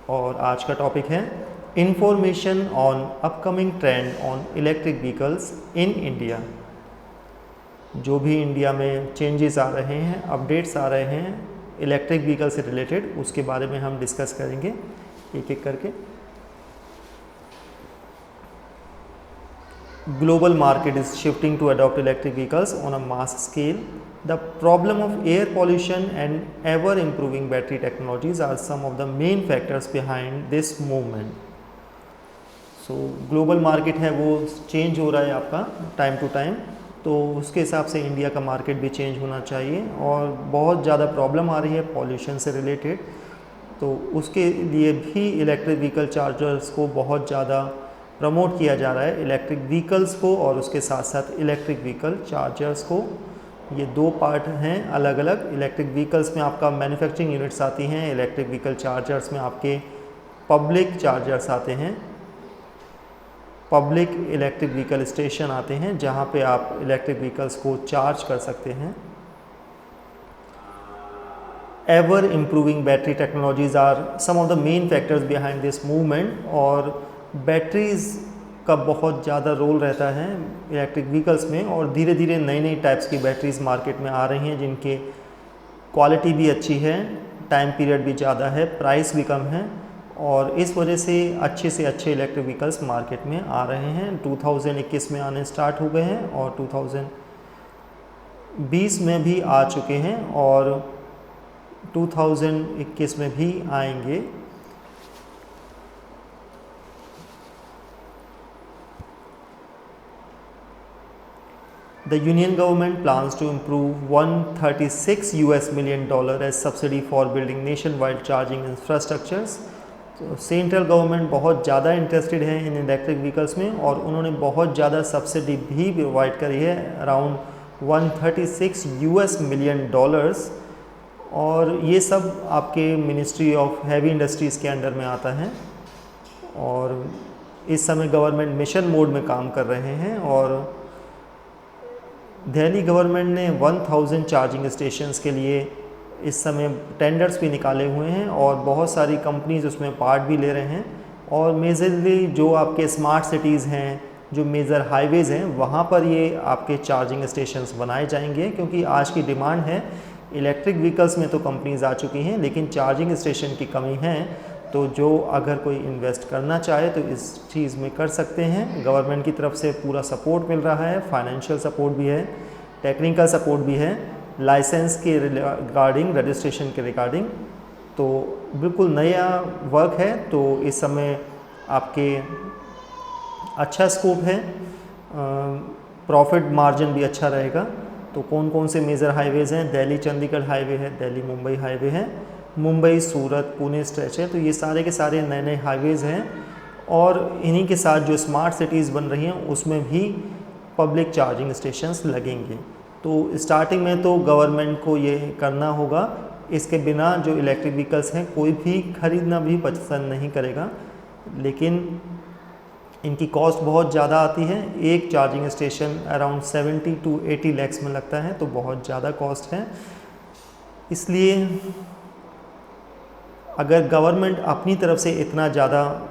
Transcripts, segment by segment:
और आज का टॉपिक है information on upcoming trend on electric vehicles in India. जो भी इंडिया में चेंजेस आ रहे हैं, अपडेट्स आ रहे हैं इलेक्ट्रिक व्हीकल से रिलेटेड, उसके बारे में हम डिस्कस करेंगे एक एक करके। Global market is shifting to adopt electric vehicles on a mass scale. The problem of air pollution and ever improving battery technologies are some of the main factors behind this movement. So global market है वो change हो रहा है आपका time to time, तो उसके हिसाब से इंडिया का मार्केट भी चेंज होना चाहिए। और बहुत ज़्यादा प्रॉब्लम आ रही है पॉल्यूशन से रिलेटेड, तो उसके लिए भी इलेक्ट्रिक व्हीकल चार्जर्स को बहुत ज़्यादा प्रमोट किया जा रहा है, इलेक्ट्रिक व्हीकल्स को और उसके साथ साथ इलेक्ट्रिक व्हीकल चार्जर्स को। ये दो पार्ट हैं अलग अलग। इलेक्ट्रिक व्हीकल्स में आपका मैन्युफैक्चरिंग यूनिट्स आती हैं, इलेक्ट्रिक व्हीकल चार्जर्स में आपके पब्लिक चार्जर्स आते हैं, पब्लिक इलेक्ट्रिक व्हीकल स्टेशन आते हैं जहां पे आप इलेक्ट्रिक व्हीकल्स को चार्ज कर सकते हैं। Ever improving battery technologies are some of the main factors behind this movement. और बैटरीज़ का बहुत ज़्यादा रोल रहता है इलेक्ट्रिक व्हीकल्स में, और धीरे धीरे नई नई टाइप्स की बैटरीज़ मार्केट में आ रही हैं जिनके क्वालिटी भी अच्छी है, टाइम पीरियड भी ज़्यादा है, प्राइस भी कम है, और इस वजह से अच्छे इलेक्ट्रिक व्हीकल्स मार्केट में आ रहे हैं। 2021 में आने स्टार्ट हो गए हैं और 2020 में भी आ चुके हैं और 2021 में भी आएंगे। The Union government plans to improve $136 million as subsidy for building nationwide charging infrastructures. तो सेंट्रल गवर्नमेंट बहुत ज़्यादा इंटरेस्टेड है इन इलेक्ट्रिक व्हीकल्स में और उन्होंने बहुत ज़्यादा सब्सिडी भी प्रोवाइड करी है, अराउंड $136 million। और ये सब आपके मिनिस्ट्री ऑफ हैवी इंडस्ट्रीज़ के अंडर में आता है। और इस समय गवर्नमेंट मिशन मोड में काम कर रहे हैं और दिल्ली गवर्नमेंट ने 1000 चार्जिंग स्टेशंस के लिए इस समय टेंडर्स भी निकाले हुए हैं और बहुत सारी कंपनीज उसमें पार्ट भी ले रहे हैं। और मेजरली जो आपके स्मार्ट सिटीज़ हैं, जो मेजर हाईवेज़ हैं, वहाँ पर ये आपके चार्जिंग स्टेशंस बनाए जाएंगे, क्योंकि आज की डिमांड है। इलेक्ट्रिक व्हीकल्स में तो कंपनीज आ चुकी हैं लेकिन चार्जिंग स्टेशन की कमी है, तो जो अगर कोई इन्वेस्ट करना चाहे तो इस चीज़ में कर सकते हैं। गवर्नमेंट की तरफ से पूरा सपोर्ट मिल रहा है, फाइनेंशियल सपोर्ट भी है, टेक्निकल सपोर्ट भी है, लाइसेंस के रिगार्डिंग, रजिस्ट्रेशन के रिगार्डिंग। तो बिल्कुल नया वर्क है, तो इस समय आपके अच्छा स्कोप है, प्रॉफिट मार्जिन भी अच्छा रहेगा। तो कौन कौन से मेजर हाईवेज़ हैं? दिल्ली चंडीगढ़ हाईवे है, दिल्ली मुंबई हाईवे है, मुंबई सूरत पुणे स्ट्रेच है। तो ये सारे के सारे नए नए हाईवेज़ हैं और इन्हीं के साथ जो स्मार्ट सिटीज़ बन रही हैं उसमें भी पब्लिक चार्जिंग स्टेशंस लगेंगे। तो स्टार्टिंग में तो गवर्नमेंट को ये करना होगा, इसके बिना जो इलेक्ट्रिक व्हीकल्स हैं कोई भी खरीदना भी पसंद नहीं करेगा, लेकिन इनकी कॉस्ट बहुत ज़्यादा आती है। एक charging station around 70 to 80 lakhs में लगता है, तो बहुत ज़्यादा कॉस्ट है। इसलिए अगर गवर्नमेंट अपनी तरफ से इतना ज़्यादा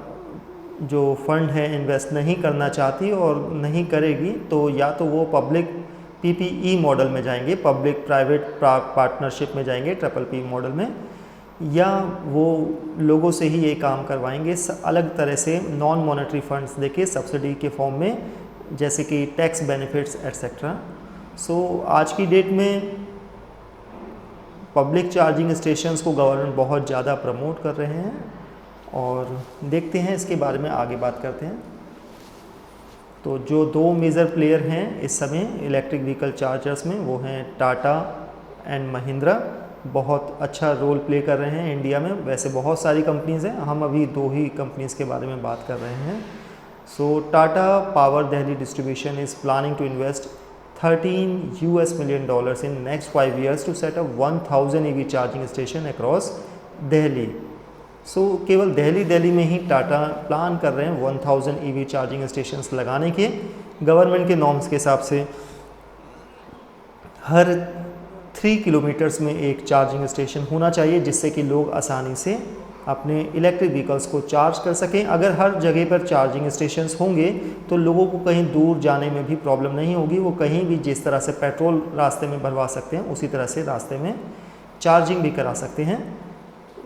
जो फंड है इन्वेस्ट नहीं करना चाहती और नहीं करेगी, तो या तो वो पब्लिक PPE मॉडल में जाएंगे, पब्लिक प्राइवेट पार्टनरशिप में जाएंगे, PPP मॉडल में, या वो लोगों से ही ये काम करवाएंगे अलग तरह से नॉन मॉनेटरी फंड्स देके सब्सिडी के फॉर्म में, जैसे कि टैक्स बेनिफिट्स एट्सेट्रा। सो आज की डेट में पब्लिक चार्जिंग स्टेशंस को गवर्नमेंट बहुत ज़्यादा प्रमोट कर रहे हैं और देखते हैं इसके बारे में आगे बात करते हैं। तो जो दो मेजर प्लेयर हैं इस समय इलेक्ट्रिक व्हीकल चार्जर्स में, वो हैं टाटा एंड महिंद्रा। बहुत अच्छा रोल प्ले कर रहे हैं इंडिया में। वैसे बहुत सारी कंपनीज़ हैं, हम अभी दो ही कंपनीज़ के बारे में बात कर रहे हैं। So Tata power Delhi distribution is planning to invest $13 million in next 5 years to set up 1000 EV charging station across Delhi. So केवल दिल्ली में ही टाटा प्लान कर रहे हैं 1000 EV चार्जिंग स्टेशंस लगाने के। गवर्नमेंट के नॉर्म्स के हिसाब से हर 3 किलोमीटर्स में एक चार्जिंग स्टेशन होना चाहिए, जिससे कि लोग आसानी से अपने इलेक्ट्रिक व्हीकल्स को चार्ज कर सकें। अगर हर जगह पर चार्जिंग स्टेशंस होंगे तो लोगों को कहीं दूर जाने में भी प्रॉब्लम नहीं होगी, वो कहीं भी जिस तरह से पेट्रोल रास्ते में भरवा सकते हैं उसी तरह से रास्ते में चार्जिंग भी करा सकते हैं।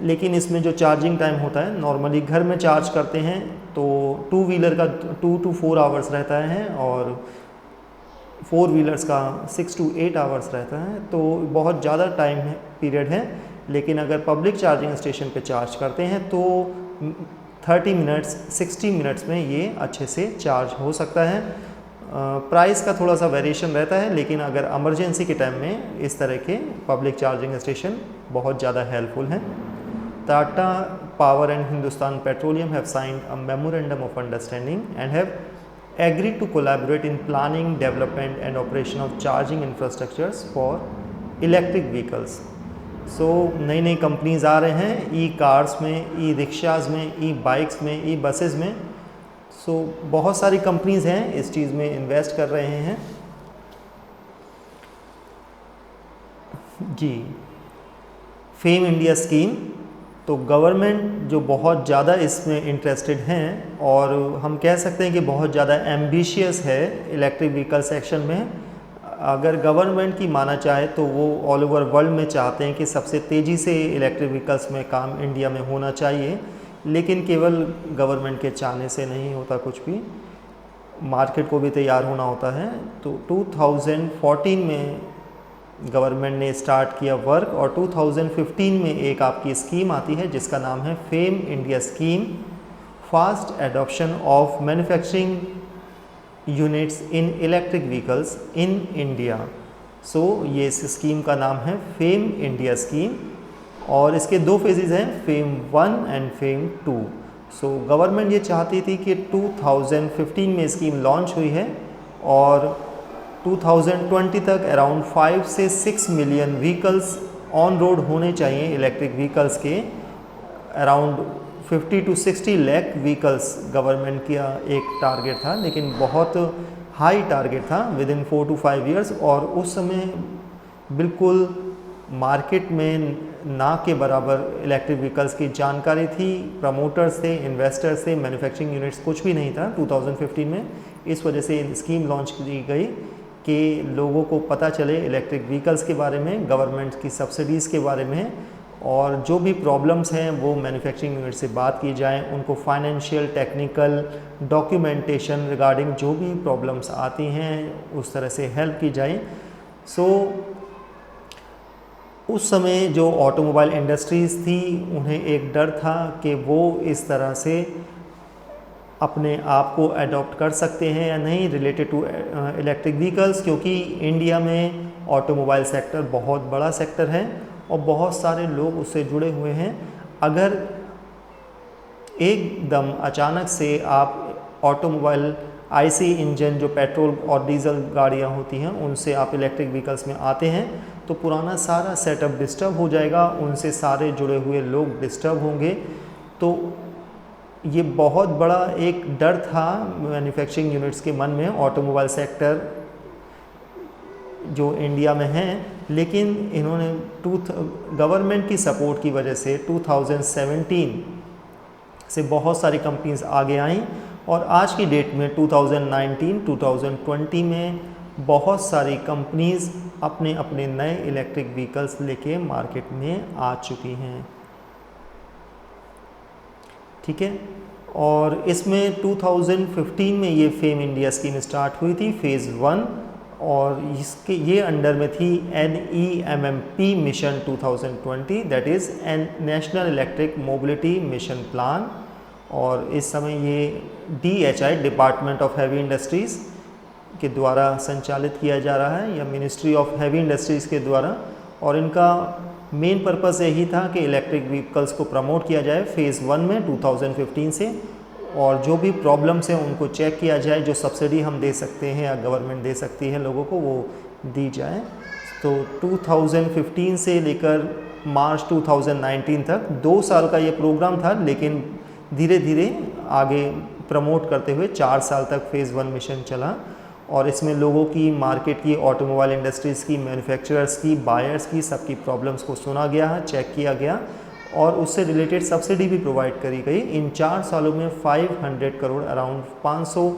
लेकिन इसमें जो चार्जिंग टाइम होता है, नॉर्मली घर में चार्ज करते हैं तो 2 व्हीलर का 2 to 4 आवर्स रहता है और 4 व्हीलर्स का 6 to 8 आवर्स रहता है, तो बहुत ज़्यादा टाइम है, पीरियड है। लेकिन अगर पब्लिक चार्जिंग स्टेशन पे चार्ज करते हैं तो 30 मिनट्स 60 मिनट्स में ये अच्छे से चार्ज हो सकता है। प्राइस का थोड़ा सा वेरिएशन रहता है, लेकिन अगर इमरजेंसी के टाइम में इस तरह के पब्लिक चार्जिंग स्टेशन बहुत ज़्यादा हेल्पफुल हैं। Tata power and Hindustan petroleum have signed a memorandum of understanding and have agreed to collaborate in planning, development and operation of charging infrastructures for electric vehicles. So नई नई companies आ रहे हैं ई cars में, ई rickshaws में, ई bikes में, e buses में। So बहुत सारी कंपनीज हैं इस चीज़ में इन्वेस्ट कर रहे हैं जी। फेम इंडिया स्कीम, तो गवर्नमेंट जो बहुत ज़्यादा इसमें इंटरेस्टेड हैं और हम कह सकते हैं कि बहुत ज़्यादा एम्बिशियस है इलेक्ट्रिक व्हीकल सेक्शन में। अगर गवर्नमेंट की माना चाहे तो वो ऑल ओवर वर्ल्ड में चाहते हैं कि सबसे तेज़ी से इलेक्ट्रिक व्हीकल्स में काम इंडिया में होना चाहिए, लेकिन केवल गवर्नमेंट के चाहने से नहीं होता, कुछ भी मार्केट को भी तैयार होना होता है। तो 2014 में गवर्नमेंट ने स्टार्ट किया वर्क और 2015 में एक आपकी स्कीम आती है जिसका नाम है FAME India scheme, fast adoption of manufacturing units in electric vehicles in India. So ये इस स्कीम का नाम है फेम इंडिया स्कीम और इसके 2 फेजेज़ हैं, fame 1 and fame 2। So government ये चाहती थी कि 2015 में स्कीम लॉन्च हुई है और 2020 तक अराउंड 5 से 6 मिलियन व्हीकल्स ऑन रोड होने चाहिए इलेक्ट्रिक व्हीकल्स के। Around 50 to 60 lakh vehicles government का एक टारगेट था, लेकिन बहुत हाई टारगेट था विद इन 4 to 5 ईयर्स। और उस समय बिल्कुल मार्केट में ना के बराबर इलेक्ट्रिक व्हीकल्स की जानकारी थी, प्रमोटर्स थे, इन्वेस्टर्स थे, मैन्युफैक्चरिंग यूनिट्स कुछ भी नहीं था 2015 में। इस वजह से स्कीम लॉन्च की गई कि लोगों को पता चले इलेक्ट्रिक व्हीकल्स के बारे में, गवर्नमेंट की सब्सिडीज़ के बारे में, और जो भी प्रॉब्लम्स हैं वो मैन्युफैक्चरिंग यूनिट से बात की जाए, उनको फाइनेंशियल, टेक्निकल, डॉक्यूमेंटेशन रिगार्डिंग जो भी प्रॉब्लम्स आती हैं उस तरह से हेल्प की जाए। सो उस समय जो ऑटोमोबाइल इंडस्ट्रीज़ थी उन्हें एक डर था कि वो इस तरह से अपने आप को अडॉप्ट कर सकते हैं या नहीं रिलेटेड टू इलेक्ट्रिक व्हीकल्स, क्योंकि इंडिया में ऑटोमोबाइल सेक्टर बहुत बड़ा सेक्टर है और बहुत सारे लोग उससे जुड़े हुए हैं। अगर एकदम अचानक से आप ऑटोमोबाइल आईसी इंजन जो पेट्रोल और डीजल गाड़ियां होती हैं उनसे आप इलेक्ट्रिक व्हीकल्स में आते हैं तो पुराना सारा सेटअप डिस्टर्ब हो जाएगा, उनसे सारे जुड़े हुए लोग डिस्टर्ब होंगे। तो ये बहुत बड़ा एक डर था मैन्युफैक्चरिंग यूनिट्स के मन में, ऑटोमोबाइल सेक्टर जो इंडिया में हैं। लेकिन इन्होंने गवर्नमेंट की सपोर्ट की वजह से 2017 से बहुत सारी कंपनीज आगे आईं और आज की डेट में 2019-2020 में बहुत सारी कंपनीज अपने अपने नए इलेक्ट्रिक व्हीकल्स लेके मार्केट में आ चुकी हैं, ठीक है। और इसमें 2015 में ये फेम इंडिया स्कीम स्टार्ट हुई थी फेज़ 1 और इसके ये अंडर में थी NEMMP mission 2020, that is national electric mobility mission plan. और इस समय ये DHI department of heavy industries के द्वारा संचालित किया जा रहा है या मिनिस्ट्री ऑफ हैवी इंडस्ट्रीज़ के द्वारा, और इनका मेन पर्पस यही था कि इलेक्ट्रिक व्हीकल्स को प्रमोट किया जाए फेज़ 1 में 2015 से, और जो भी प्रॉब्लम्स हैं उनको चेक किया जाए, जो सब्सिडी हम दे सकते हैं या गवर्नमेंट दे सकती है लोगों को वो दी जाए। तो 2015 से लेकर मार्च 2019 तक 2 साल का ये प्रोग्राम था, लेकिन धीरे धीरे आगे प्रमोट करते हुए 4 साल तक फेज़ 1 मिशन चला। और इसमें लोगों की, मार्केट की, ऑटोमोबाइल इंडस्ट्रीज़ की, मैन्युफैक्चरर्स की, बायर्स की, सबकी प्रॉब्लम्स को सुना गया है, चेक किया गया और उससे रिलेटेड सब्सिडी भी प्रोवाइड करी गई। इन 4 सालों में 500 करोड़ अराउंड 500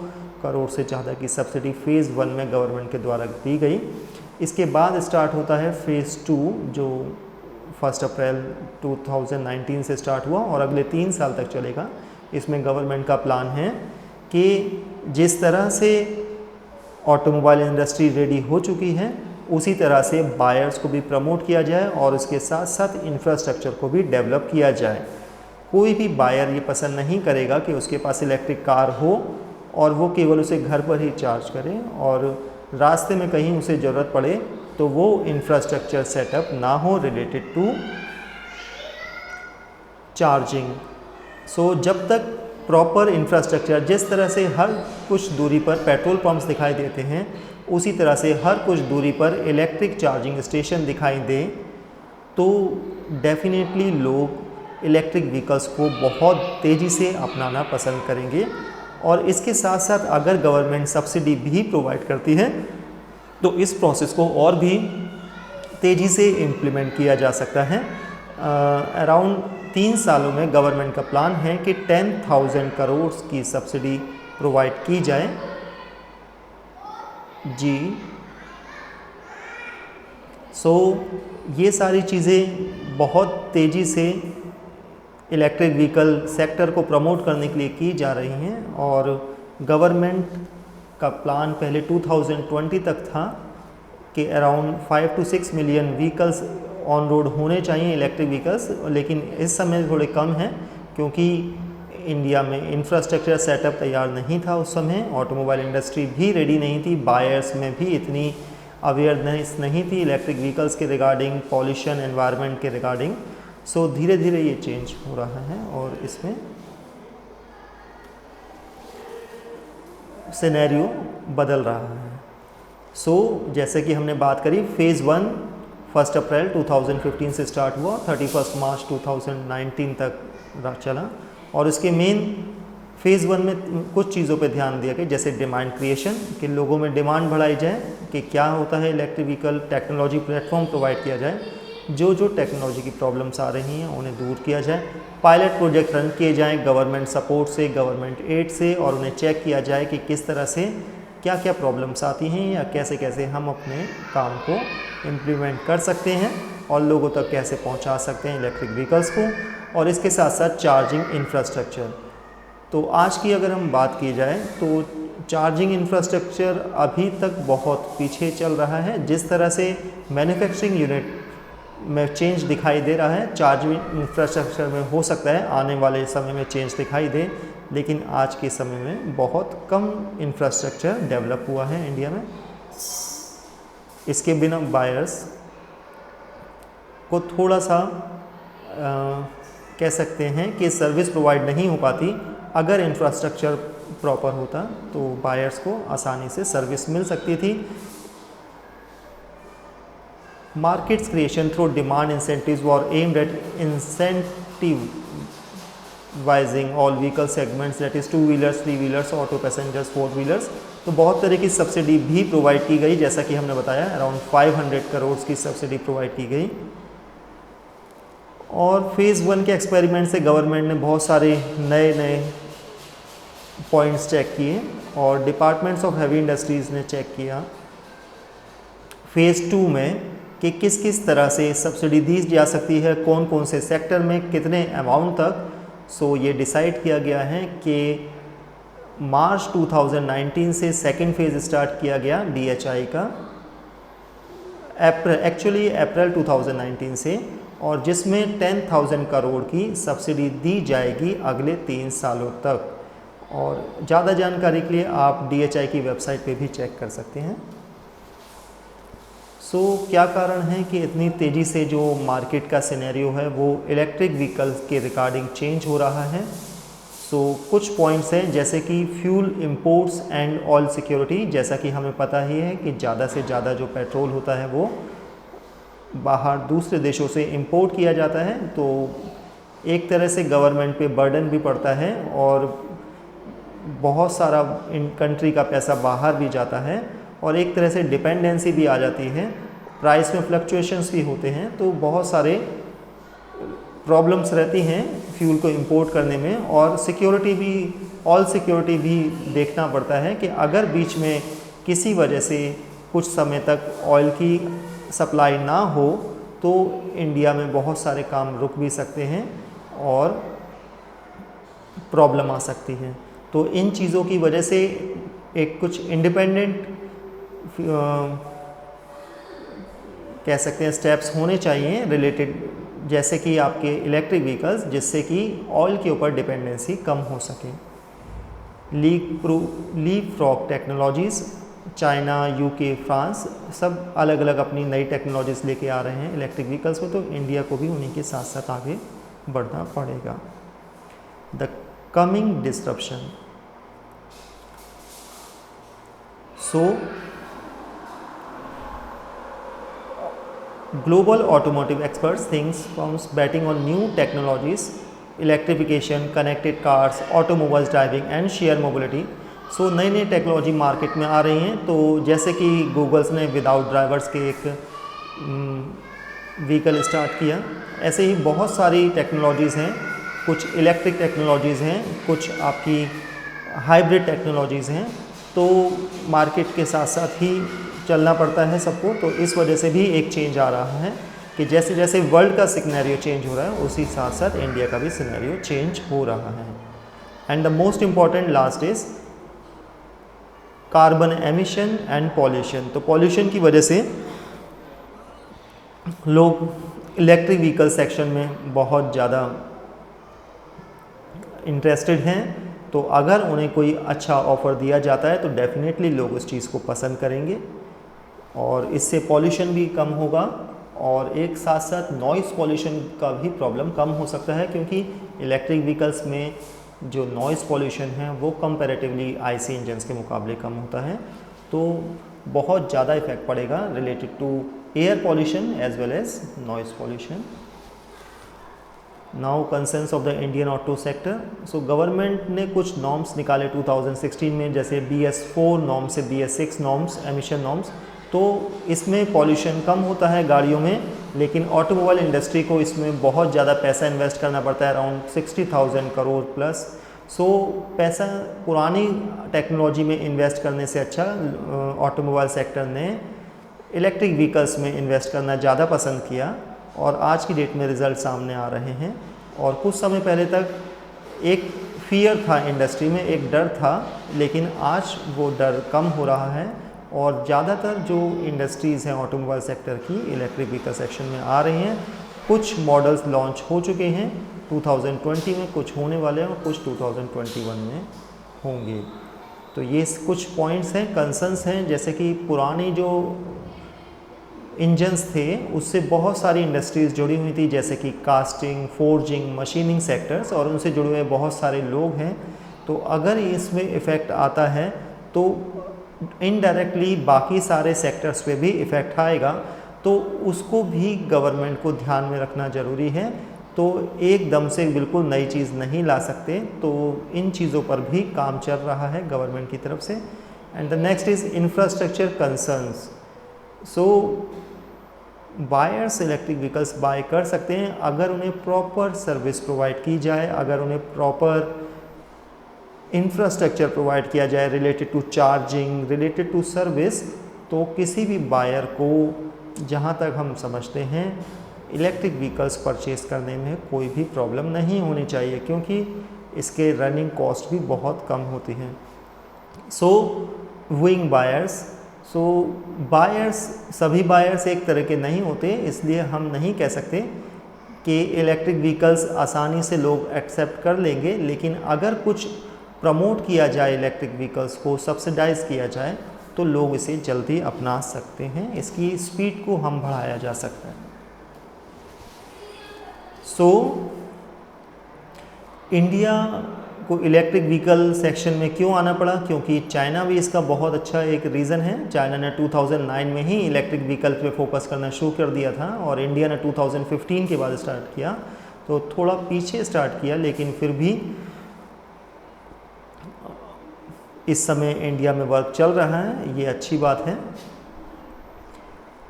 करोड़ से ज़्यादा की सब्सिडी फ़ेज़ 1 में गवर्नमेंट के द्वारा दी गई। इसके बाद स्टार्ट होता है फ़ेज़ 2 जो 1 अप्रैल 2019 से स्टार्ट हुआ और अगले 3 साल तक चलेगा। इसमें गवर्नमेंट का प्लान है कि जिस तरह से ऑटोमोबाइल इंडस्ट्री रेडी हो चुकी है उसी तरह से बायर्स को भी प्रमोट किया जाए और उसके साथ साथ इंफ्रास्ट्रक्चर को भी डेवलप किया जाए। कोई भी बायर ये पसंद नहीं करेगा कि उसके पास इलेक्ट्रिक कार हो और वो केवल उसे घर पर ही चार्ज करे और रास्ते में कहीं उसे ज़रूरत पड़े तो वो इंफ्रास्ट्रक्चर सेटअप ना हो रिलेटेड टू चार्जिंग। सो जब तक प्रॉपर इंफ्रास्ट्रक्चर, जिस तरह से हर कुछ दूरी पर पेट्रोल पंप्स दिखाई देते हैं उसी तरह से हर कुछ दूरी पर इलेक्ट्रिक चार्जिंग स्टेशन दिखाई दे तो डेफिनेटली लोग इलेक्ट्रिक व्हीकल्स को बहुत तेज़ी से अपनाना पसंद करेंगे। और इसके साथ साथ अगर गवर्नमेंट सब्सिडी भी प्रोवाइड करती है तो इस प्रोसेस को और भी तेज़ी से इम्प्लीमेंट किया जा सकता है। अराउंड 3 सालों में गवर्नमेंट का प्लान है कि 10,000 करोड़ की सब्सिडी प्रोवाइड की जाए। जी ये सारी चीज़ें बहुत तेज़ी से इलेक्ट्रिक व्हीकल सेक्टर को प्रमोट करने के लिए की जा रही हैं और गवर्नमेंट का प्लान पहले 2020 तक था कि around 5 to 6 million vehicles on road होने चाहिए इलेक्ट्रिक व्हीकल्स, लेकिन इस समय थोड़े कम हैं क्योंकि इंडिया में इंफ्रास्ट्रक्चर सेटअप तैयार नहीं था उस समय, ऑटोमोबाइल इंडस्ट्री भी रेडी नहीं थी, बायर्स में भी इतनी अवेयरनेस नहीं थी इलेक्ट्रिक व्हीकल्स के रिगार्डिंग, पॉल्यूशन एनवायरनमेंट के रिगार्डिंग। सो धीरे धीरे ये चेंज हो रहा है और इसमें सिनेरियो बदल रहा है। जैसे कि हमने बात करी फ़ेज़ 1 1 अप्रैल 2015 से स्टार्ट हुआ, 31 मार्च 2019 तक चला और इसके मेन फ़ेज़ 1 में कुछ चीज़ों पे ध्यान दिया गया, जैसे डिमांड क्रिएशन, कि लोगों में डिमांड बढ़ाई जाए कि क्या होता है electric vehicle, technology platform provide किया जाए, जो टेक्नोलॉजी की प्रॉब्लम्स आ रही हैं उन्हें दूर किया जाए, पायलट प्रोजेक्ट रन किए जाएँ गवर्नमेंट सपोर्ट से, गवर्नमेंट एड से और उन्हें चेक किया जाए कि किस तरह से क्या क्या प्रॉब्लम्स आती हैं या कैसे कैसे हम अपने काम को इम्प्लीमेंट कर सकते हैं और लोगों तक कैसे पहुंचा सकते हैं इलेक्ट्रिक व्हीकल्स को, और इसके साथ साथ चार्जिंग इंफ्रास्ट्रक्चर। तो आज की अगर हम बात की जाए तो चार्जिंग इंफ्रास्ट्रक्चर अभी तक बहुत पीछे चल रहा है। जिस तरह से मैन्युफैक्चरिंग यूनिट में चेंज दिखाई दे रहा है, चार्जिंग इंफ्रास्ट्रक्चर में हो सकता है आने वाले समय में चेंज दिखाई दे, लेकिन आज के समय में बहुत कम इंफ्रास्ट्रक्चर डेवलप हुआ है इंडिया में। इसके बिना बायर्स को थोड़ा सा कह सकते हैं कि सर्विस प्रोवाइड नहीं हो पाती। अगर इंफ्रास्ट्रक्चर प्रॉपर होता तो बायर्स को आसानी से सर्विस मिल सकती थी। Markets creation through demand incentives were aimed at incentivising all vehicle segments, that is 2 wheelers, 3 wheelers, auto passengers, 4 wheelers. तो बहुत तरह की सब्सिडी भी प्रोवाइड की गई, जैसा कि हमने बताया अराउंड 500 करोड़ की सब्सिडी प्रोवाइड की गई। और फ़ेज़ 1 के एक्सपेरिमेंट से गवर्नमेंट ने बहुत सारे नए नए पॉइंट्स चेक किए और डिपार्टमेंट्स ऑफ हैवी इंडस्ट्रीज़ ने चेक किया फ़ेज़ 2 में कि किस किस तरह से सब्सिडी दी जा सकती है, कौन कौन से सेक्टर में कितने अमाउंट तक। ये डिसाइड किया गया है कि मार्च 2019 से सेकेंड फेज़ स्टार्ट किया गया DHI का, अप्रैल 2019 से, और जिसमें 10,000 करोड़ की सब्सिडी दी जाएगी अगले 3 सालों तक। और ज़्यादा जानकारी के लिए आप DHI की वेबसाइट पे भी चेक कर सकते हैं। क्या कारण है कि इतनी तेज़ी से जो मार्केट का सिनेरियो है वो इलेक्ट्रिक व्हीकल्स के रिगार्डिंग चेंज हो रहा है। कुछ पॉइंट्स हैं जैसे कि fuel imports and oil security. जैसा कि हमें पता ही है कि ज़्यादा से ज़्यादा जो पेट्रोल होता है वो बाहर दूसरे देशों से इंपोर्ट किया जाता है, तो एक तरह से गवर्नमेंट पे बर्डन भी पड़ता है और बहुत सारा इन कंट्री का पैसा बाहर भी जाता है और एक तरह से डिपेंडेंसी भी आ जाती है, प्राइस में फ्लक्चुएशंस भी होते हैं। तो बहुत सारे प्रॉब्लम्स रहती हैं फ्यूल को इंपोर्ट करने में, और सिक्योरिटी भी, ऑयल सिक्योरिटी भी देखना पड़ता है कि अगर बीच में किसी वजह से कुछ समय तक ऑयल की सप्लाई ना हो तो इंडिया में बहुत सारे काम रुक भी सकते हैं और प्रॉब्लम आ सकती है। तो इन चीज़ों की वजह से एक कुछ इंडिपेंडेंट कह सकते हैं स्टेप्स होने चाहिए रिलेटेड, जैसे कि आपके इलेक्ट्रिक व्हीकल्स, जिससे कि ऑयल के ऊपर डिपेंडेंसी कम हो सके। Leap frog technologies, China, UK, France सब अलग अलग अपनी नई टेक्नोलॉजीज़ लेके आ रहे हैं इलेक्ट्रिक व्हीकल्स में, तो इंडिया को भी उन्हीं के साथ साथ आगे बढ़ना पड़ेगा। The coming disruption, so global automotive experts thinks firms betting on new technologies, electrification, connected cars, automobiles driving and share mobility। सो नई नई टेक्नोलॉजी मार्केट में आ रही हैं, तो जैसे कि गूगल्स ने विदाउट ड्राइवर्स के एक व्हीकल स्टार्ट किया, ऐसे ही बहुत सारी टेक्नोलॉजीज़ हैं, कुछ इलेक्ट्रिक टेक्नोलॉजीज़ हैं, कुछ आपकी हाइब्रिड टेक्नोलॉजीज़ हैं, तो मार्केट के साथ साथ ही चलना पड़ता है सबको। तो इस वजह से भी एक चेंज आ रहा है कि जैसे जैसे वर्ल्ड का सिनेरियो चेंज हो रहा है उसी साथ साथ इंडिया का भी सिनेरियो चेंज हो रहा है। And the most important last is carbon emission and pollution. तो पॉल्यूशन की वजह से लोग इलेक्ट्रिक व्हीकल सेक्शन में बहुत ज़्यादा इंटरेस्टेड हैं, तो अगर उन्हें कोई अच्छा ऑफ़र दिया जाता है तो डेफिनेटली लोग उस चीज़ को पसंद करेंगे और इससे पॉल्यूशन भी कम होगा और एक साथ साथ नॉइज़ पॉल्यूशन का भी प्रॉब्लम कम हो सकता है, क्योंकि इलेक्ट्रिक व्हीकल्स में जो नॉइज़ पॉल्यूशन है वो कंपैरेटिवली आईसी इंजन्स के मुकाबले कम होता है, तो बहुत ज़्यादा इफेक्ट पड़ेगा related to air pollution as well as noise pollution. Now concerns of the Indian auto sector. So government ने कुछ नॉर्म्स निकाले 2016 में, जैसे BS4 नॉर्म से BS6 नॉर्म्स, एमिशन नॉर्म्स, तो इसमें पॉल्यूशन कम होता है गाड़ियों में, लेकिन ऑटोमोबाइल इंडस्ट्री को इसमें बहुत ज़्यादा पैसा इन्वेस्ट करना पड़ता है, अराउंड 60,000 करोड़ प्लस। सो पैसा पुरानी टेक्नोलॉजी में इन्वेस्ट करने से अच्छा ऑटोमोबाइल सेक्टर ने इलेक्ट्रिक व्हीकल्स में इन्वेस्ट करना ज़्यादा पसंद किया और आज की डेट में रिज़ल्ट सामने आ रहे हैं। और कुछ समय पहले तक एक फियर था इंडस्ट्री में, एक डर था, लेकिन आज वो डर कम हो रहा है और ज़्यादातर जो इंडस्ट्रीज़ हैं ऑटोमोबाइल सेक्टर की इलेक्ट्रिक व्हीकल सेक्शन में आ रही हैं। कुछ मॉडल्स लॉन्च हो चुके हैं 2020 में, कुछ होने वाले हैं और कुछ 2021 में होंगे। तो ये कुछ पॉइंट्स हैं, कंसर्न्स हैं, जैसे कि पुरानी जो इंजन्स थे उससे बहुत सारी इंडस्ट्रीज़ जुड़ी हुई थी, जैसे कि कास्टिंग, फोर्जिंग, मशीनिंग सेक्टर्स, और उनसे जुड़े हुए बहुत सारे लोग हैं। तो अगर इसमें इफ़ेक्ट आता है तो इनडायरेक्टली बाकी सारे सेक्टर्स पे भी इफ़ेक्ट आएगा, तो उसको भी गवर्नमेंट को ध्यान में रखना ज़रूरी है। तो एकदम से बिल्कुल नई चीज़ नहीं ला सकते, तो इन चीज़ों पर भी काम चल रहा है गवर्नमेंट की तरफ से। And the next is infrastructure concerns. So buyers electric vehicles buy कर सकते हैं अगर उन्हें प्रॉपर सर्विस प्रोवाइड की जाए, अगर उन्हें प्रॉपर इंफ्रास्ट्रक्चर प्रोवाइड किया जाए related to charging, related to service, तो किसी भी बायर को जहां तक हम समझते हैं इलेक्ट्रिक व्हीकल्स परचेज़ करने में कोई भी प्रॉब्लम नहीं होनी चाहिए, क्योंकि इसके रनिंग कॉस्ट भी बहुत कम होती हैं। सो विंग बायर्स, सो बायर्स, सभी बायर्स एक तरह के नहीं होते, इसलिए हम नहीं कह सकते कि इलेक्ट्रिक व्हीकल्स आसानी से लोग एक्सेप्ट कर लेंगे, लेकिन अगर कुछ प्रमोट किया जाए इलेक्ट्रिक व्हीकल्स को, सब्सिडाइज़ किया जाए, तो लोग इसे जल्दी अपना सकते हैं, इसकी स्पीड को हम बढ़ाया जा सकता है। सो इंडिया को इलेक्ट्रिक व्हीकल सेक्शन में क्यों आना पड़ा? क्योंकि चाइना भी इसका बहुत अच्छा एक रीज़न है। चाइना ने 2009 में ही इलेक्ट्रिक व्हीकल पे फोकस करना शुरू कर दिया था और इंडिया ने 2015 के बाद स्टार्ट किया, तो थोड़ा पीछे स्टार्ट किया, लेकिन फिर भी इस समय इंडिया में वर्क चल रहा है, ये अच्छी बात है।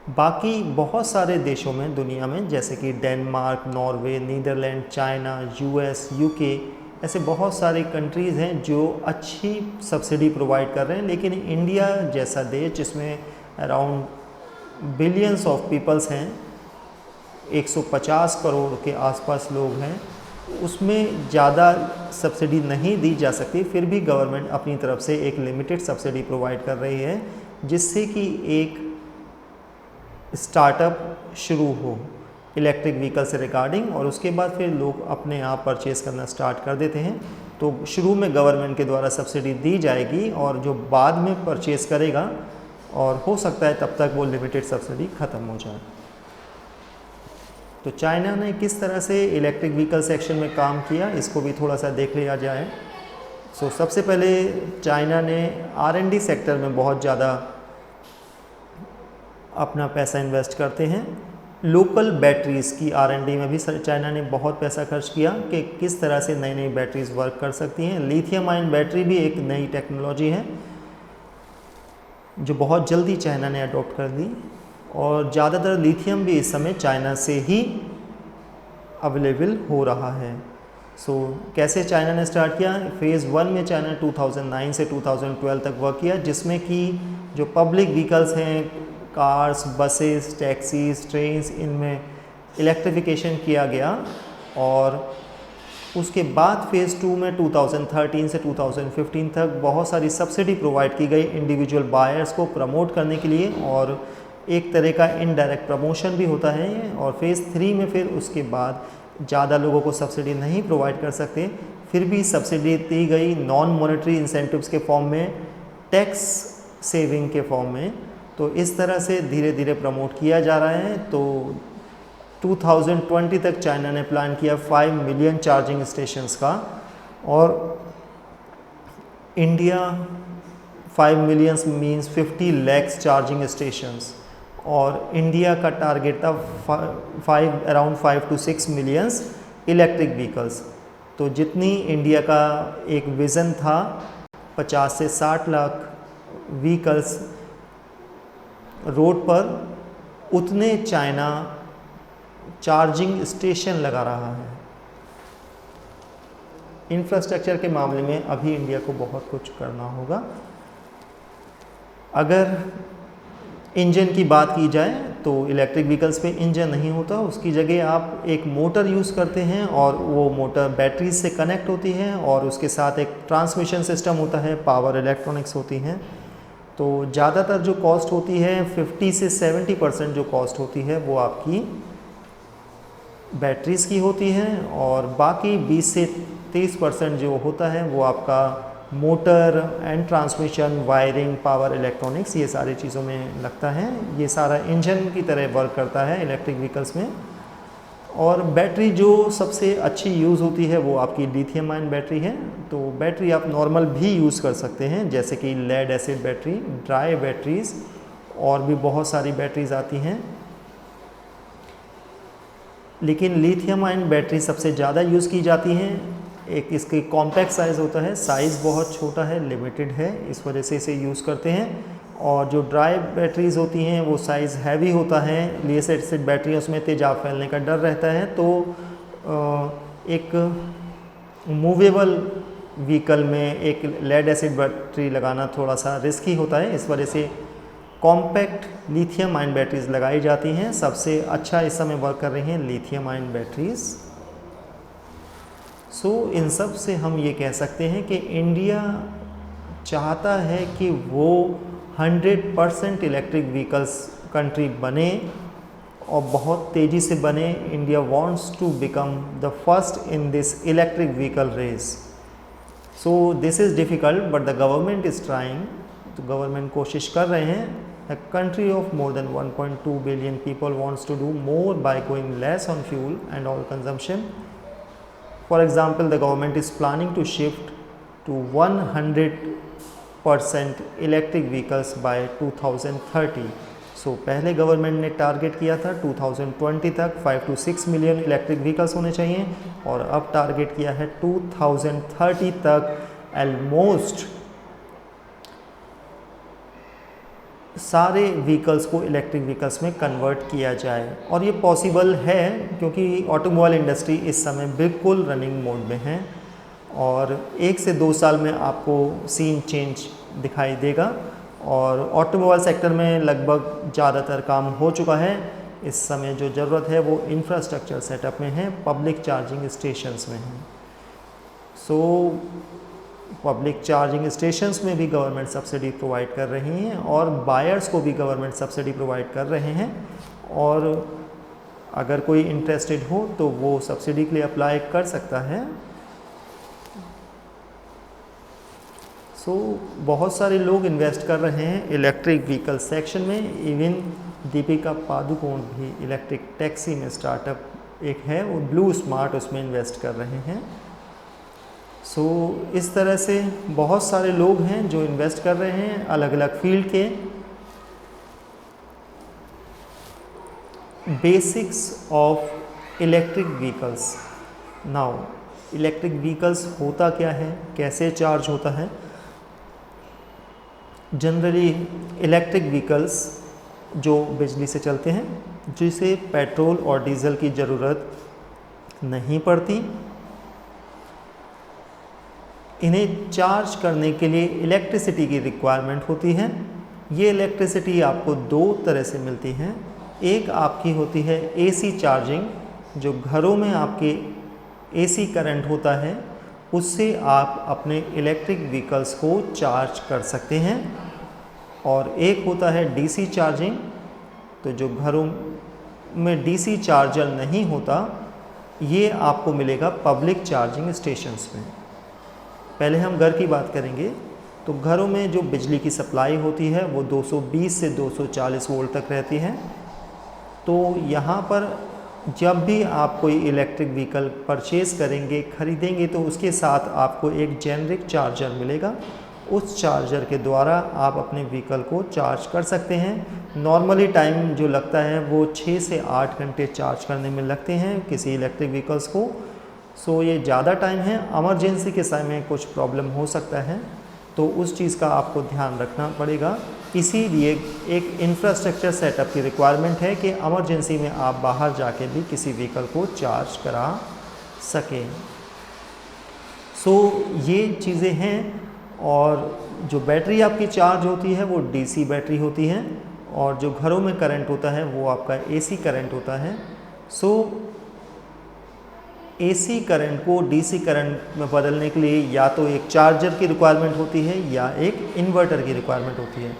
बाकी बहुत सारे देशों में दुनिया में, जैसे कि Denmark, Norway, Netherlands, China, US, UK, ऐसे बहुत सारे कंट्रीज़ हैं जो अच्छी सब्सिडी प्रोवाइड कर रहे हैं। लेकिन इंडिया जैसा देश जिसमें अराउंड बिलियंस ऑफ पीपल्स हैं, 150 करोड़ के आसपास लोग हैं, उसमें ज़्यादा सब्सिडी नहीं दी जा सकती। फिर भी गवर्नमेंट अपनी तरफ से एक लिमिटेड सब्सिडी प्रोवाइड कर रही है, जिससे कि एक स्टार्टअप शुरू हो इलेक्ट्रिक व्हीकल से रिगार्डिंग, और उसके बाद फिर लोग अपने आप परचेस करना स्टार्ट कर देते हैं। तो शुरू में गवर्नमेंट के द्वारा सब्सिडी दी जाएगी, और जो बाद में परचेस करेगा, और हो सकता है तब तक वो लिमिटेड सब्सिडी ख़त्म हो जाए। तो चाइना ने किस तरह से इलेक्ट्रिक व्हीकल सेक्शन में काम किया, इसको भी थोड़ा सा देख लिया जाए। सबसे पहले चाइना ने R&D सेक्टर में बहुत ज़्यादा अपना पैसा इन्वेस्ट करते हैं। लोकल बैटरीज़ की R&D में भी चाइना ने बहुत पैसा खर्च किया कि किस तरह से नई नई बैटरीज़ वर्क कर सकती हैं। लिथियम आयन बैटरी भी एक नई टेक्नोलॉजी है जो बहुत जल्दी चाइना ने अडॉप्ट कर ली, और ज़्यादातर लिथियम भी इस समय चाइना से ही अवेलेबल हो रहा है। कैसे चाइना ने स्टार्ट किया? फेज़ 1 में चाइना 2009 से 2012 तक वर्क किया, जिसमें कि जो पब्लिक व्हीकल्स हैं, कार्स, बसेस, टैक्सीज, ट्रेन्स, इनमें इलेक्ट्रिफिकेशन किया गया। और उसके बाद फेज़ 2 में 2013 से 2015 तक बहुत सारी सब्सिडी प्रोवाइड की गई इंडिविजुअल बायर्स को प्रमोट करने के लिए, और एक तरह का इनडायरेक्ट प्रमोशन भी होता है। और फेज़ 3 में फिर उसके बाद ज़्यादा लोगों को सब्सिडी नहीं प्रोवाइड कर सकते, फिर भी सब्सिडी दी गई नॉन मॉनेटरी इंसेंटिव्स के फॉर्म में, टैक्स सेविंग के फॉर्म में। तो इस तरह से धीरे धीरे प्रमोट किया जा रहा है। तो 2020 तक चाइना ने प्लान किया 5 मिलियन चार्जिंग स्टेशंस का, और India 5 millions means 50 lakhs charging stations, और इंडिया का टारगेट था around 5 to 6 millions electric vehicles. तो जितनी इंडिया का एक विज़न था 50 से 60 लाख व्हीकल्स रोड पर, उतने चाइना चार्जिंग स्टेशन लगा रहा है। इंफ्रास्ट्रक्चर के मामले में अभी इंडिया को बहुत कुछ करना होगा। अगर इंजन की बात की जाए तो इलेक्ट्रिक व्हीकल्स पे इंजन नहीं होता, उसकी जगह आप एक मोटर यूज़ करते हैं, और वो मोटर बैटरीज से कनेक्ट होती है, और उसके साथ एक ट्रांसमिशन सिस्टम होता है, पावर इलेक्ट्रॉनिक्स होती हैं। तो ज़्यादातर जो कॉस्ट होती है 50 से 70% जो कॉस्ट होती है वो आपकी बैटरीज़ की होती है, और बाकी 20 से 30% जो होता है वो आपका motor and transmission, wiring, power electronics, ये सारी चीज़ों में लगता है। ये सारा इंजन की तरह वर्क करता है इलेक्ट्रिक व्हीकल्स में। और बैटरी जो सबसे अच्छी यूज़ होती है वो आपकी लिथियम आयन बैटरी है। तो बैटरी आप नॉर्मल भी यूज़ कर सकते हैं, जैसे कि lead acid battery, dry batteries, और भी बहुत सारी बैटरीज़ आती हैं। लेकिन लिथियम आयन बैटरी सबसे ज़्यादा यूज़ की जाती हैं। एक इसकी कॉम्पैक्ट साइज़ होता है, साइज़ बहुत छोटा है, लिमिटेड है, इस वजह से इसे यूज़ करते हैं। और जो ड्राई बैटरीज़ होती हैं वो साइज़ हैवी होता है, लेड एसिड बैटरी, उसमें तेजाब फैलने का डर रहता है। तो एक मूवेबल व्हीकल में एक लेड एसिड बैटरी लगाना थोड़ा सा रिस्की होता है, इस वजह से कॉम्पैक्ट लिथियम आयन बैटरीज़ लगाई जाती हैं। सबसे अच्छा इस समय वर्क कर रही हैं लिथियम आयन बैटरीज़। इन सब से हम ये कह सकते हैं कि इंडिया चाहता है कि वो 100% इलेक्ट्रिक व्हीकल्स कंट्री बने, और बहुत तेज़ी से बने। India wants to become the first in this electric vehicle race. This is difficult but the government is trying. तो गवर्नमेंट कोशिश कर रहे हैं। A country of more than 1.2 billion people wants to do more by going less on fuel and oil consumption. For example, the government is planning to shift to 100% electric vehicles by 2030. पहले government ने target किया था 2020 तक 5 to 6 million electric vehicles होने चाहिए, और अब target किया है 2030 तक ऑलमोस्ट सारे व्हीकल्स को इलेक्ट्रिक व्हीकल्स में कन्वर्ट किया जाए। और ये पॉसिबल है क्योंकि ऑटोमोबाइल इंडस्ट्री इस समय बिल्कुल रनिंग मोड में है और 1 से 2 साल में आपको सीन चेंज दिखाई देगा। और ऑटोमोबाइल सेक्टर में लगभग ज़्यादातर काम हो चुका है। इस समय जो ज़रूरत है वो इंफ्रास्ट्रक्चर सेटअप में है, पब्लिक चार्जिंग स्टेशंस में है। सो पब्लिक चार्जिंग स्टेशंस में भी गवर्नमेंट सब्सिडी प्रोवाइड कर रही हैं और बायर्स को भी गवर्नमेंट सब्सिडी प्रोवाइड कर रहे हैं। और अगर कोई इंटरेस्टेड हो तो वो सब्सिडी के लिए अप्लाई कर सकता है। बहुत सारे लोग इन्वेस्ट कर रहे हैं इलेक्ट्रिक व्हीकल सेक्शन में। इवन दीपिका पादुकोण भी इलेक्ट्रिक टैक्सी में स्टार्टअप एक है, वो ब्लू स्मार्ट, उसमें इन्वेस्ट कर रहे हैं। इस तरह से बहुत सारे लोग हैं जो इन्वेस्ट कर रहे हैं अलग अलग फील्ड के। Basics of electric vehicles. Now electric vehicles होता क्या है, कैसे चार्ज होता है। जनरली इलेक्ट्रिक व्हीकल्स जो बिजली से चलते हैं, जिसे पेट्रोल और डीजल की ज़रूरत नहीं पड़ती, इन्हें चार्ज करने के लिए इलेक्ट्रिसिटी की रिक्वायरमेंट होती है। ये इलेक्ट्रिसिटी आपको 2 तरह से मिलती है। एक आपकी होती है एसी चार्जिंग, जो घरों में आपके एसी करंट होता है, उससे आप अपने इलेक्ट्रिक व्हीकल्स को चार्ज कर सकते हैं। और एक होता है डीसी चार्जिंग, तो जो घरों में डीसी चार्जर नहीं होता, ये आपको मिलेगा पब्लिक चार्जिंग स्टेशंस में। पहले हम घर की बात करेंगे तो घरों में जो बिजली की सप्लाई होती है वो 220 से 240 वोल्ट तक रहती है। तो यहाँ पर जब भी आप कोई इलेक्ट्रिक व्हीकल परचेज़ करेंगे, ख़रीदेंगे, तो उसके साथ आपको एक जेनरिक चार्जर मिलेगा। उस चार्जर के द्वारा आप अपने व्हीकल को चार्ज कर सकते हैं। नॉर्मली टाइम जो लगता है वो 6 से 8 घंटे चार्ज करने में लगते हैं किसी इलेक्ट्रिक व्हीकल्स को। ये ज़्यादा टाइम है। इमरजेंसी के समय में कुछ प्रॉब्लम हो सकता है, तो उस चीज़ का आपको ध्यान रखना पड़ेगा। इसीलिए एक इंफ्रास्ट्रक्चर सेटअप की रिक्वायरमेंट है कि इमरजेंसी में आप बाहर जाके भी किसी व्हीकल को चार्ज करा सकें। ये चीज़ें हैं। और जो बैटरी आपकी चार्ज होती है वो डीसी बैटरी होती है, और जो घरों में करंट होता है वो आपका एसी करंट होता है। एसी करंट को डीसी करंट में बदलने के लिए या तो एक चार्जर की रिक्वायरमेंट होती है या एक इन्वर्टर की रिक्वायरमेंट होती है।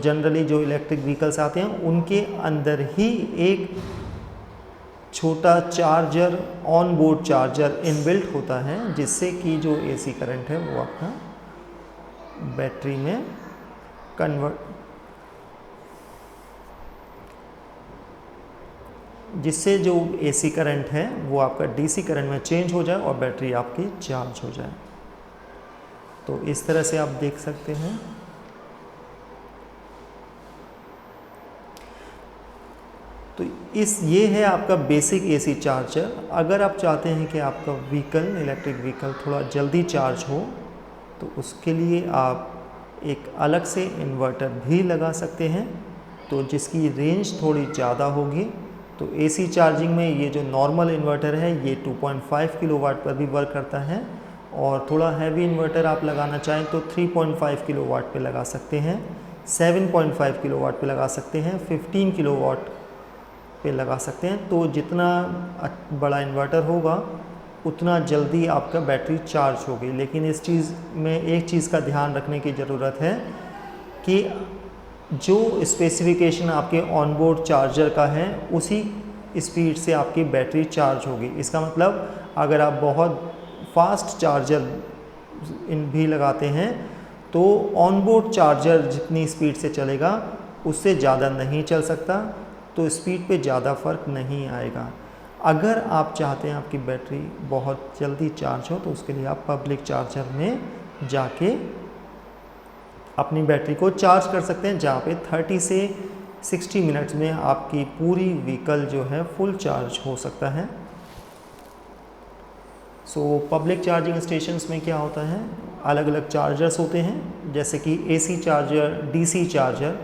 जनरली जो इलेक्ट्रिक व्हीकल्स आते हैं उनके अंदर ही एक छोटा charger, on board charger inbuilt होता है, जिससे कि जो एसी करंट है वो आपका बैटरी में जिससे जो एसी करंट है वो आपका डीसी करंट में चेंज हो जाए और बैटरी आपकी चार्ज हो जाए। तो इस तरह से आप देख सकते हैं। तो ये है आपका बेसिक एसी चार्जर। अगर आप चाहते हैं कि आपका व्हीकल, इलेक्ट्रिक व्हीकल थोड़ा जल्दी चार्ज हो, तो उसके लिए आप एक अलग से इन्वर्टर भी लगा सकते हैं, तो जिसकी रेंज थोड़ी ज़्यादा होगी। तो एसी चार्जिंग में ये जो नॉर्मल इन्वर्टर है ये 2.5 किलोवाट पर भी वर्क करता है, और थोड़ा हैवी इन्वर्टर आप लगाना चाहें तो 3.5 किलोवाट पे लगा सकते हैं, 7.5 किलोवाट पे लगा सकते हैं, 15 किलोवाट पे लगा सकते हैं। तो जितना बड़ा इन्वर्टर होगा उतना जल्दी आपका बैटरी चार्ज होगी। लेकिन इस चीज़ में एक चीज़ का ध्यान रखने की ज़रूरत है कि जो स्पेसिफिकेशन आपके ऑनबोर्ड चार्जर का है उसी स्पीड से आपकी बैटरी चार्ज होगी। इसका मतलब अगर आप बहुत फास्ट चार्जर भी लगाते हैं तो ऑनबोर्ड चार्जर जितनी स्पीड से चलेगा उससे ज़्यादा नहीं चल सकता, तो स्पीड पे ज़्यादा फ़र्क नहीं आएगा। अगर आप चाहते हैं आपकी बैटरी बहुत जल्दी चार्ज हो तो उसके लिए आप पब्लिक चार्जर में जाके अपनी बैटरी को चार्ज कर सकते हैं, जहाँ पे 30 से 60 मिनट्स में आपकी पूरी व्हीकल जो है फुल चार्ज हो सकता है। पब्लिक चार्जिंग स्टेशंस में क्या होता है, अलग अलग चार्जर्स होते हैं, जैसे कि एसी चार्जर, डीसी चार्जर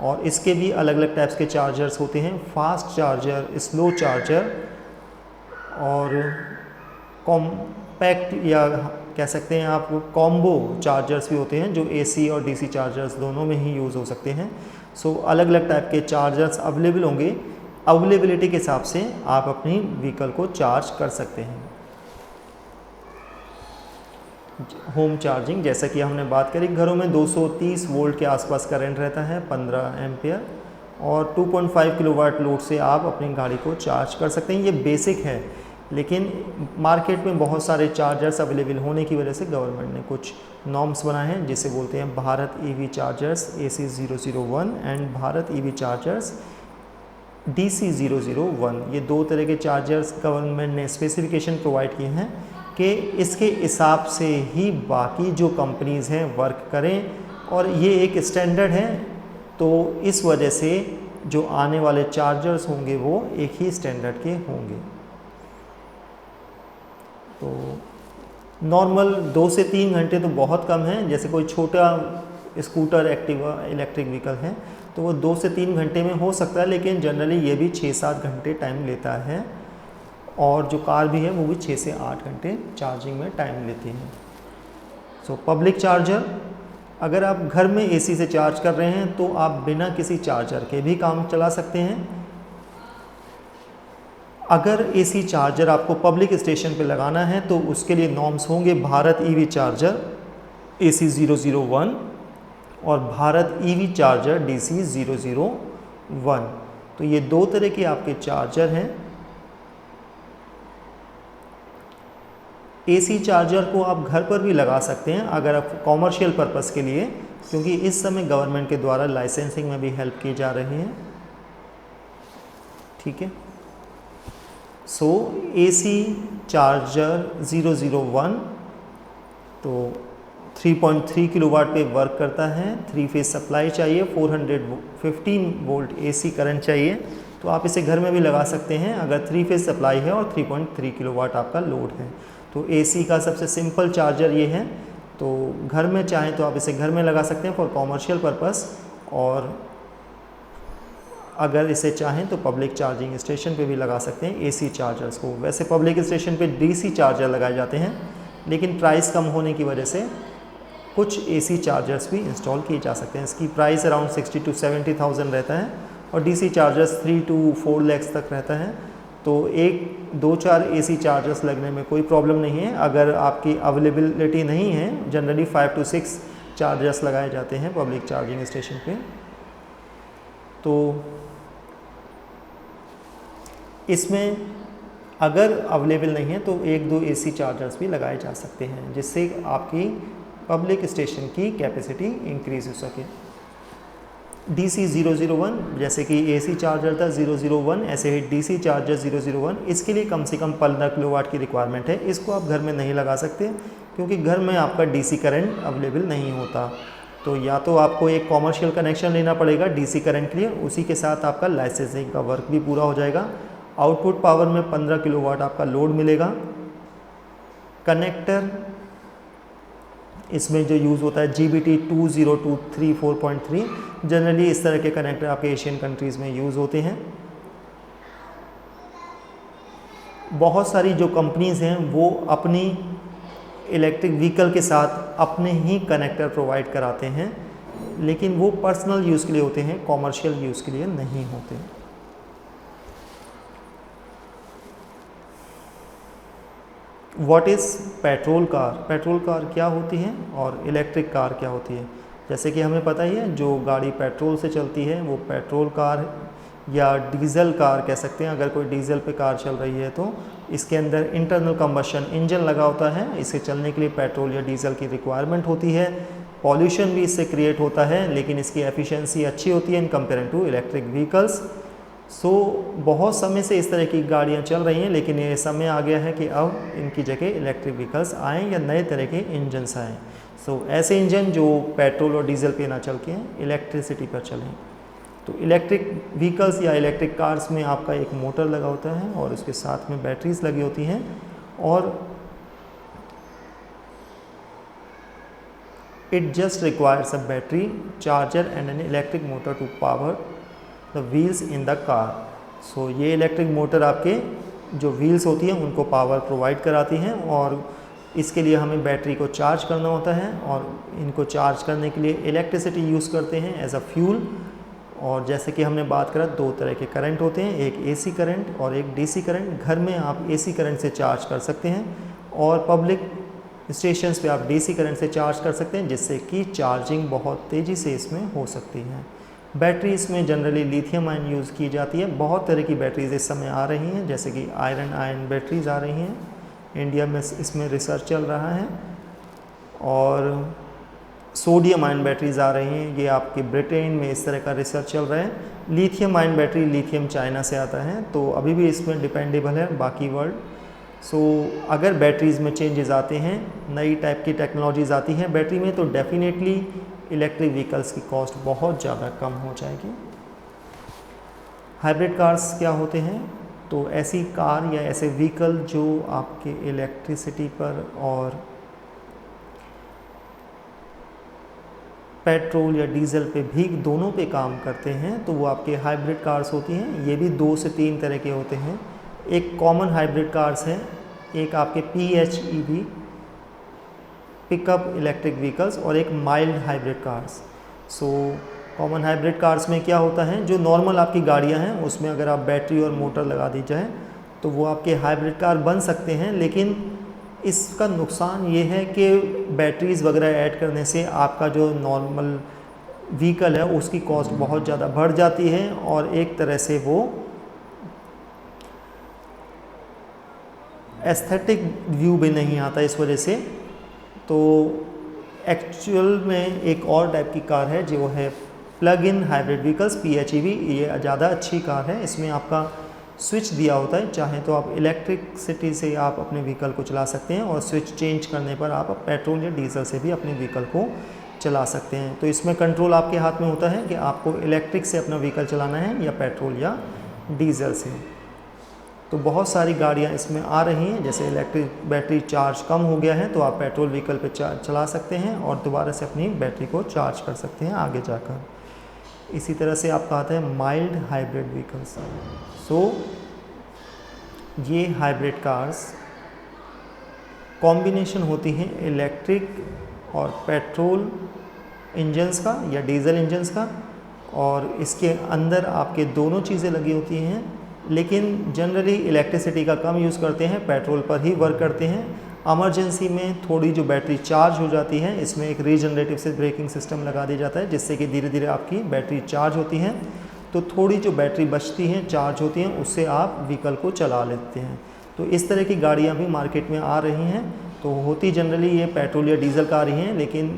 और इसके भी अलग अलग टाइप्स के चार्जर्स होते हैं, फास्ट चार्जर, स्लो चार्जर और कॉम्पैक्ट या कह सकते हैं आप कॉम्बो चार्जर्स भी होते हैं जो AC और DC चार्जर्स दोनों में ही यूज़ हो सकते हैं। सो अलग अलग टाइप के चार्जर्स अवेलेबल होंगे, अवेलेबिलिटी के हिसाब से आप अपनी व्हीकल को चार्ज कर सकते हैं। होम चार्जिंग, जैसा कि हमने बात करी, घरों में 230 वोल्ट के आसपास करंट रहता है, 15 एम्पियर, और 2.5 किलोवाट लोड से आप अपनी गाड़ी को चार्ज कर सकते हैं। ये बेसिक है, लेकिन मार्केट में बहुत सारे चार्जर्स अवेलेबल होने की वजह से गवर्नमेंट ने कुछ नॉर्म्स बनाए हैं, जिसे बोलते हैं Bharat EV chargers AC 001 and Bharat EV chargers DC 001। ये दो तरह के चार्जर्स गवर्नमेंट ने स्पेसिफिकेशन प्रोवाइड किए हैं कि इसके हिसाब से ही बाकी जो कंपनीज़ हैं वर्क करें, और ये एक स्टैंडर्ड है, तो इस वजह से जो आने वाले चार्जर्स होंगे वो एक ही स्टैंडर्ड के होंगे। तो नॉर्मल 2 से 3 घंटे तो बहुत कम है। जैसे कोई छोटा स्कूटर, एक्टिवा, इलेक्ट्रिक व्हीकल है तो वो 2 से 3 घंटे में हो सकता है, लेकिन जनरली ये भी 6-7 घंटे टाइम लेता है, और जो कार भी है वो भी 6 से 8 घंटे चार्जिंग में टाइम लेती है। सो पब्लिक चार्जर, अगर आप घर में AC से चार्ज कर रहे हैं तो आप बिना किसी चार्जर के भी काम चला सकते हैं। अगर AC चार्जर आपको पब्लिक स्टेशन पे लगाना है तो उसके लिए नॉर्म्स होंगे भारत EV चार्जर AC 001 और भारत EV चार्जर DC 001। तो ये दो तरह के आपके चार्जर हैं। AC चार्जर को आप घर पर भी लगा सकते हैं अगर आप कॉमर्शियल पर्पस के लिए, क्योंकि इस समय गवर्नमेंट के द्वारा लाइसेंसिंग में भी हेल्प की जा रही है। ठीक है। सो AC चार्जर 001 तो 3.3 किलोवाट पे वर्क करता है। 3 फेज सप्लाई चाहिए, 415 वोल्ट AC करंट चाहिए, तो आप इसे घर में भी लगा सकते हैं अगर 3 फेज सप्लाई है और 3.3 किलोवाट आपका लोड है। तो AC का सबसे सिंपल चार्जर ये है, तो घर में चाहें तो आप इसे घर में लगा सकते हैं फॉर कॉमर्शियल पर्पस, और अगर इसे चाहें तो पब्लिक चार्जिंग स्टेशन पे भी लगा सकते हैं AC चार्जर्स को। वैसे पब्लिक स्टेशन पे DC चार्जर लगाए जाते हैं, लेकिन प्राइस कम होने की वजह से कुछ AC चार्जर्स भी इंस्टॉल किए जा सकते हैं। इसकी प्राइस अराउंड 60 to 70,000 रहता है, और DC चार्जर्स 3 to 4 लाख तक रहता है। तो 1-2-4 AC चार्जर्स लगने में कोई प्रॉब्लम नहीं है। अगर आपकी अवेलेबिलिटी नहीं है, जनरली 5 to 6 चार्जर्स लगाए जाते हैं पब्लिक चार्जिंग स्टेशन पे। तो इसमें अगर अवेलेबल नहीं है तो 1-2 AC चार्जर्स भी लगाए जा सकते हैं, जिससे आपकी पब्लिक स्टेशन की कैपेसिटी इंक्रीज हो सके। DC 001 जैसे कि AC चार्जर था 001, ऐसे ही DC चार्जर 001, इसके लिए कम से कम 15 किलोवाट की रिक्वायरमेंट है। इसको आप घर में नहीं लगा सकते क्योंकि घर में आपका DC करंट अवेलेबल नहीं होता। तो या तो आपको एक कॉमर्शियल कनेक्शन लेना पड़ेगा DC करंट के लिए, उसी के साथ आपका लाइसेंसिंग का वर्क भी पूरा हो जाएगा। आउटपुट पावर में 15 किलोवाट आपका लोड मिलेगा। कनेक्टर इसमें जो यूज़ होता है GBT 20234.3, जनरली इस तरह के कनेक्टर आपके एशियन कंट्रीज़ में यूज़ होते हैं। बहुत सारी जो कंपनीज़ हैं वो अपनी इलेक्ट्रिक व्हीकल के साथ अपने ही कनेक्टर प्रोवाइड कराते हैं, लेकिन वो पर्सनल यूज़ के लिए होते हैं, कॉमर्शियल यूज़ के लिए नहीं होते। What is petrol car? Petrol car क्या होती है और इलेक्ट्रिक कार क्या होती है? जैसे कि हमें पता ही है, जो गाड़ी पेट्रोल से चलती है वो पेट्रोल कार या डीजल कार कह सकते हैं। अगर कोई डीजल पे कार चल रही है तो इसके अंदर इंटरनल कंबशन इंजन लगा होता है। इसे चलने के लिए पेट्रोल या डीजल की रिक्वायरमेंट होती है। पॉल्यूशन भी इससे क्रिएट होता है, लेकिन इसकी एफिशिएंसी अच्छी होती है in comparing to electric vehicles. So बहुत समय से इस तरह की गाड़ियाँ चल रही हैं, लेकिन ये समय आ गया है कि अब इनकी जगह इलेक्ट्रिक व्हीकल्स आएँ या नए तरह के इंजन्स आएँ। सो ऐसे इंजन जो पेट्रोल और डीजल पे ना चल के इलेक्ट्रिसिटी पर चलें। तो इलेक्ट्रिक व्हीकल्स या इलेक्ट्रिक कार्स में आपका एक मोटर लगा होता है और उसके साथ में बैटरीज लगी होती हैं, और It just requires a battery, charger and an electric motor to power the wheels in the car. So ये इलेक्ट्रिक मोटर आपके जो व्हील्स होती हैं उनको पावर प्रोवाइड कराती हैं और इसके लिए हमें बैटरी को चार्ज करना होता है और इनको चार्ज करने के लिए इलेक्ट्रिसिटी यूज़ करते हैं एज अ फ्यूल। और जैसे कि हमने बात करा, दो तरह के करंट होते हैं, एक एसी करंट और एक डीसी करंट। घर में आप एसी करंट से चार्ज कर सकते हैं और पब्लिक स्टेशंस पे आप डीसी करंट से चार्ज कर सकते हैं, जिससे कि चार्जिंग बहुत तेज़ी से इसमें हो सकती है। बैटरी इसमें जनरली लिथियम आयन यूज़ की जाती है। बहुत तरह की बैटरीज इस समय आ रही हैं, जैसे कि आयरन आयन बैटरीज आ रही हैं, इंडिया में इसमें रिसर्च चल रहा है। और सोडियम आयन बैटरीज आ रही हैं, ये आपके ब्रिटेन में इस तरह का रिसर्च चल रहा है। Lithium ion battery, lithium China से आता है, तो अभी भी इसमें डिपेंडेबल है बाकी वर्ल्ड। सो अगर बैटरीज़ में चेंजेस आते हैं, नई टाइप की टेक्नोलॉजीज़ आती हैं बैटरी में, तो डेफिनेटली इलेक्ट्रिक व्हीकल्स की कॉस्ट बहुत ज़्यादा कम हो जाएगी। हाइब्रिड कार्स क्या होते हैं? तो ऐसी कार या ऐसे व्हीकल जो आपके इलेक्ट्रिसिटी पर और पेट्रोल या डीजल पे भी दोनों पे काम करते हैं, तो वो आपके हाइब्रिड कार्स होती हैं। ये भी 2 से 3 तरह के होते हैं। एक कॉमन हाइब्रिड कार्स है, एक आपके PHEV पिकअप इलेक्ट्रिक व्हीकल्स और एक mild hybrid cars. So common hybrid cars में क्या होता है, जो नॉर्मल आपकी गाड़ियां हैं उसमें अगर आप बैटरी और मोटर लगा दी जाए तो वो आपके हाइब्रिड कार बन सकते हैं, लेकिन इसका नुकसान ये है कि बैटरीज़ वगैरह ऐड करने से आपका जो नॉर्मल व्हीकल है उसकी कॉस्ट बहुत ज़्यादा बढ़ जाती है और एक तरह से वो एस्थेटिक व्यू भी नहीं आता इस वजह से। तो एक्चुअल में एक और टाइप की कार है जो है plug in hybrid vehicles, PHEV। ये ज़्यादा अच्छी कार है, इसमें आपका स्विच दिया होता है, चाहे तो आप इलेक्ट्रिसिटी से आप अपने व्हीकल को चला सकते हैं और स्विच चेंज करने पर आप पेट्रोल या डीजल से भी अपने व्हीकल को चला सकते हैं। तो इसमें कंट्रोल आपके हाथ में होता है कि आपको इलेक्ट्रिक से अपना व्हीकल चलाना है या पेट्रोल या डीजल से। तो बहुत सारी गाड़ियाँ इसमें आ रही हैं, जैसे इलेक्ट्रिक बैटरी चार्ज कम हो गया है तो आप पेट्रोल व्हीकल पे चला सकते हैं और दोबारा से अपनी बैटरी को चार्ज कर सकते हैं आगे जाकर। इसी तरह से आपका आता है माइल्ड हाइब्रिड व्हीकल्स। सो ये हाइब्रिड कार्स कॉम्बिनेशन होती हैं इलेक्ट्रिक और पेट्रोल इंजन्स का या डीजल इंजन्स का, और इसके अंदर आपके दोनों चीज़ें लगी होती हैं, लेकिन जनरली इलेक्ट्रिसिटी का कम यूज़ करते हैं, पेट्रोल पर ही वर्क करते हैं। इमरजेंसी में थोड़ी जो बैटरी चार्ज हो जाती है, इसमें एक रीजनरेटिव से ब्रेकिंग सिस्टम लगा दिया जाता है, जिससे कि धीरे धीरे आपकी बैटरी चार्ज होती है, तो थोड़ी जो बैटरी बचती हैं, चार्ज होती हैं, उससे आप व्हीकल को चला लेते हैं। तो इस तरह की गाड़ियाँ भी मार्केट में आ रही हैं। तो होती जनरली ये पेट्रोल या डीजल कार ही हैं, लेकिन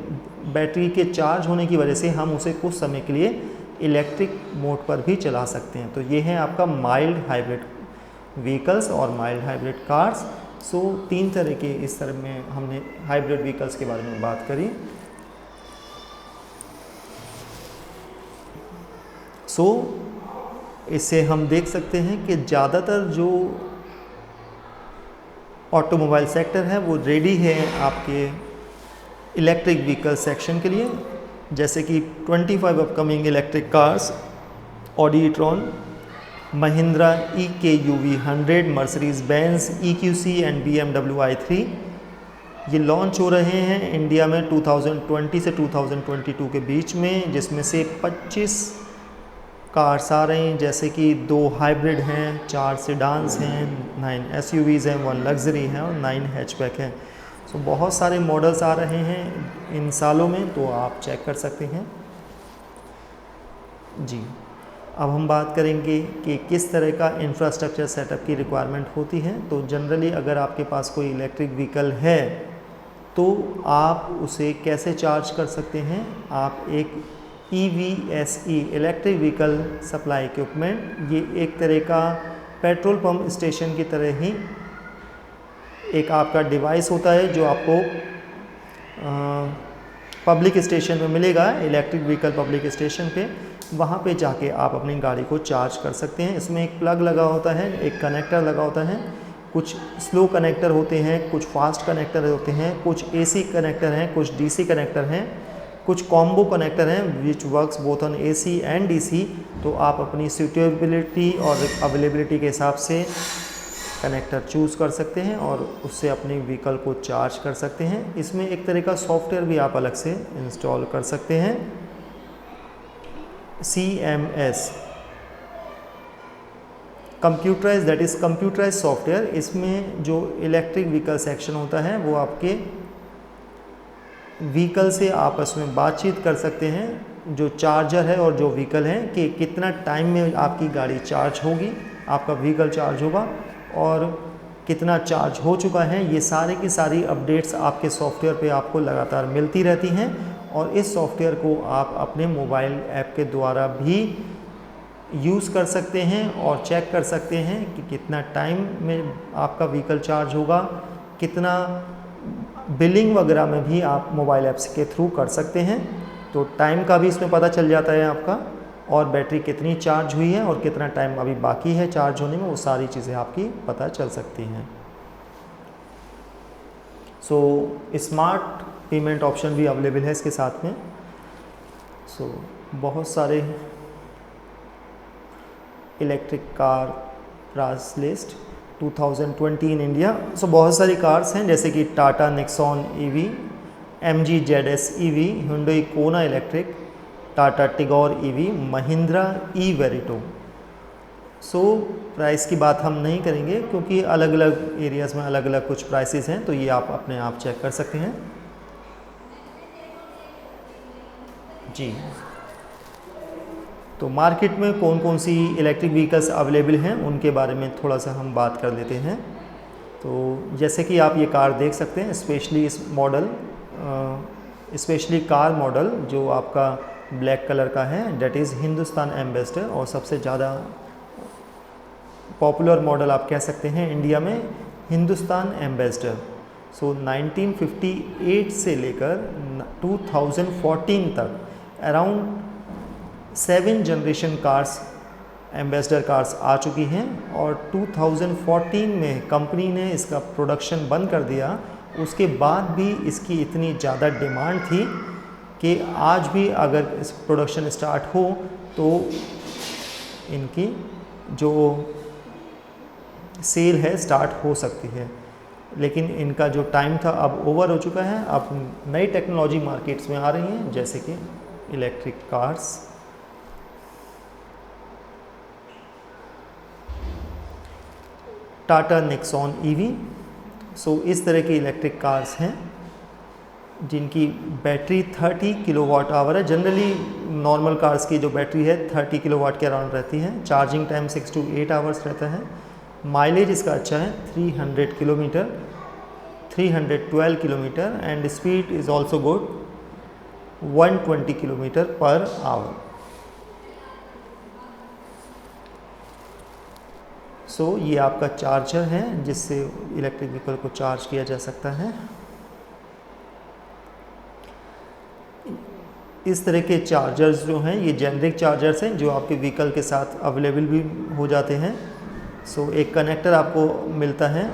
बैटरी के चार्ज होने की वजह से हम उसे कुछ समय के लिए इलेक्ट्रिक मोड पर भी चला सकते हैं। तो ये है आपका माइल्ड हाइब्रिड व्हीकल्स और माइल्ड हाइब्रिड कार्स। सो 3 तरह के इस तरह में हमने हाइब्रिड व्हीकल्स के बारे में बात करी। सो इससे हम देख सकते हैं कि ज़्यादातर जो ऑटोमोबाइल सेक्टर है वो रेडी है आपके इलेक्ट्रिक व्हीकल सेक्शन के लिए, जैसे कि 25 upcoming electric cars, Audi e-tron, Mahindra EKUV 100, Mercedes Benz EQC and BMW i3 ये लॉन्च हो रहे हैं इंडिया में 2020 से 2022 के बीच में, जिसमें से 25 कार्स आ रही हैं, जैसे कि 2 हाइब्रिड हैं, 4 सेडान्स हैं, 9 SUVs हैं, 1 लग्जरी है और 9 हैचबैक हैं। सो बहुत सारे मॉडल्स आ रहे हैं इन सालों में, तो आप चेक कर सकते हैं जी। अब हम बात करेंगे कि किस तरह का इंफ्रास्ट्रक्चर सेटअप की रिक्वायरमेंट होती है। तो जनरली अगर आपके पास कोई इलेक्ट्रिक व्हीकल है तो आप उसे कैसे चार्ज कर सकते हैं। आप एक EVSE electric vehicle supply equipment, ये एक तरह का पेट्रोल पंप स्टेशन की तरह ही एक आपका डिवाइस होता है जो आपको पब्लिक स्टेशन में मिलेगा, इलेक्ट्रिक व्हीकल पब्लिक स्टेशन पे। वहाँ पे जाके आप अपनी गाड़ी को चार्ज कर सकते हैं। इसमें एक प्लग लगा होता है, एक कनेक्टर लगा होता है, कुछ स्लो कनेक्टर होते हैं, कुछ फास्ट कनेक्टर होते हैं, कुछ एसी कनेक्टर हैं, कुछ डीसी कनेक्टर हैं, कुछ कॉम्बो कनेक्टर हैं which works both on AC and DC. तो आप अपनी सूटेबिलिटी और अवेलेबिलिटी के हिसाब से कनेक्टर चूज़ कर सकते हैं और उससे अपनी व्हीकल को चार्ज कर सकते हैं। इसमें एक तरह का सॉफ्टवेयर भी आप अलग से इंस्टॉल कर सकते हैं, CMS, computerize, that is computerize software. इसमें जो इलेक्ट्रिक व्हीकल सेक्शन होता है वो आपके व्हीकल से आपस में बातचीत कर सकते हैं, जो चार्जर है और जो व्हीकल है, कि कितना टाइम में आपकी गाड़ी चार्ज होगी, आपका व्हीकल चार्ज होगा और कितना चार्ज हो चुका है। ये सारे की सारी अपडेट्स आपके सॉफ्टवेयर पे आपको लगातार मिलती रहती हैं और इस सॉफ्टवेयर को आप अपने मोबाइल ऐप के द्वारा भी यूज़ कर सकते हैं और चेक कर सकते हैं कि कितना टाइम में आपका व्हीकल चार्ज होगा, कितना बिलिंग वगैरह में भी आप मोबाइल ऐप्स के थ्रू कर सकते हैं। तो टाइम का भी इसमें पता चल जाता है आपका, और बैटरी कितनी चार्ज हुई है और कितना टाइम अभी बाकी है चार्ज होने में, वो सारी चीज़ें आपकी पता चल सकती हैं। सो स्मार्ट पेमेंट ऑप्शन भी अवेलेबल है इसके साथ में। सो बहुत सारे electric car price list 2020 in India. So बहुत सारी कार्स हैं जैसे कि Tata Nexon EV, MG ZS EV, Hyundai Kona electric, Tata Tigor EV, Mahindra e-Verito. So price की बात हम नहीं करेंगे क्योंकि अलग अलग एरियाज़ में अलग अलग कुछ प्राइसेस हैं, तो ये आप अपने आप चेक कर सकते हैं जी। तो मार्केट में कौन कौन सी इलेक्ट्रिक व्हीकल्स अवेलेबल हैं उनके बारे में थोड़ा सा हम बात कर लेते हैं। तो जैसे कि आप ये कार देख सकते हैं, स्पेशली इस मॉडल, स्पेशली कार मॉडल जो आपका ब्लैक कलर का है, डेट इज़ हिंदुस्तान एम्बेसडर, और सबसे ज़्यादा पॉपुलर मॉडल आप कह सकते हैं इंडिया में हिंदुस्तान एम्बेसडर। सो 1958 से लेकर 2014 तक around 7 generation cars, Ambassador cars आ चुकी हैं, और 2014 में कंपनी ने इसका प्रोडक्शन बंद कर दिया। उसके बाद भी इसकी इतनी ज़्यादा डिमांड थी कि आज भी अगर इस प्रोडक्शन स्टार्ट हो तो इनकी जो सेल है स्टार्ट हो सकती है, लेकिन इनका जो टाइम था अब ओवर हो चुका है। अब नई टेक्नोलॉजी मार्केट्स में आ रही हैं जैसे कि electric cars. Tata Nexon EV, सो इस तरह की इलेक्ट्रिक कार्स हैं जिनकी बैटरी 30 किलोवाट आवर है। जनरली नॉर्मल कार्स की जो बैटरी है 30 किलोवाट के अराउंड रहती है। चार्जिंग टाइम 6 to 8 आवर्स रहता है। माइलेज इसका अच्छा है, 300 kilometre, 312 kilometre, and speed is also good, 120 kilometre per hour. So ये आपका चार्जर है जिससे इलेक्ट्रिक व्हीकल को चार्ज किया जा सकता है। इस तरह के चार्जर्स जो हैं ये जेनरिक चार्जर्स हैं जो आपके व्हीकल के साथ अवेलेबल भी हो जाते हैं। सो एक कनेक्टर आपको मिलता है,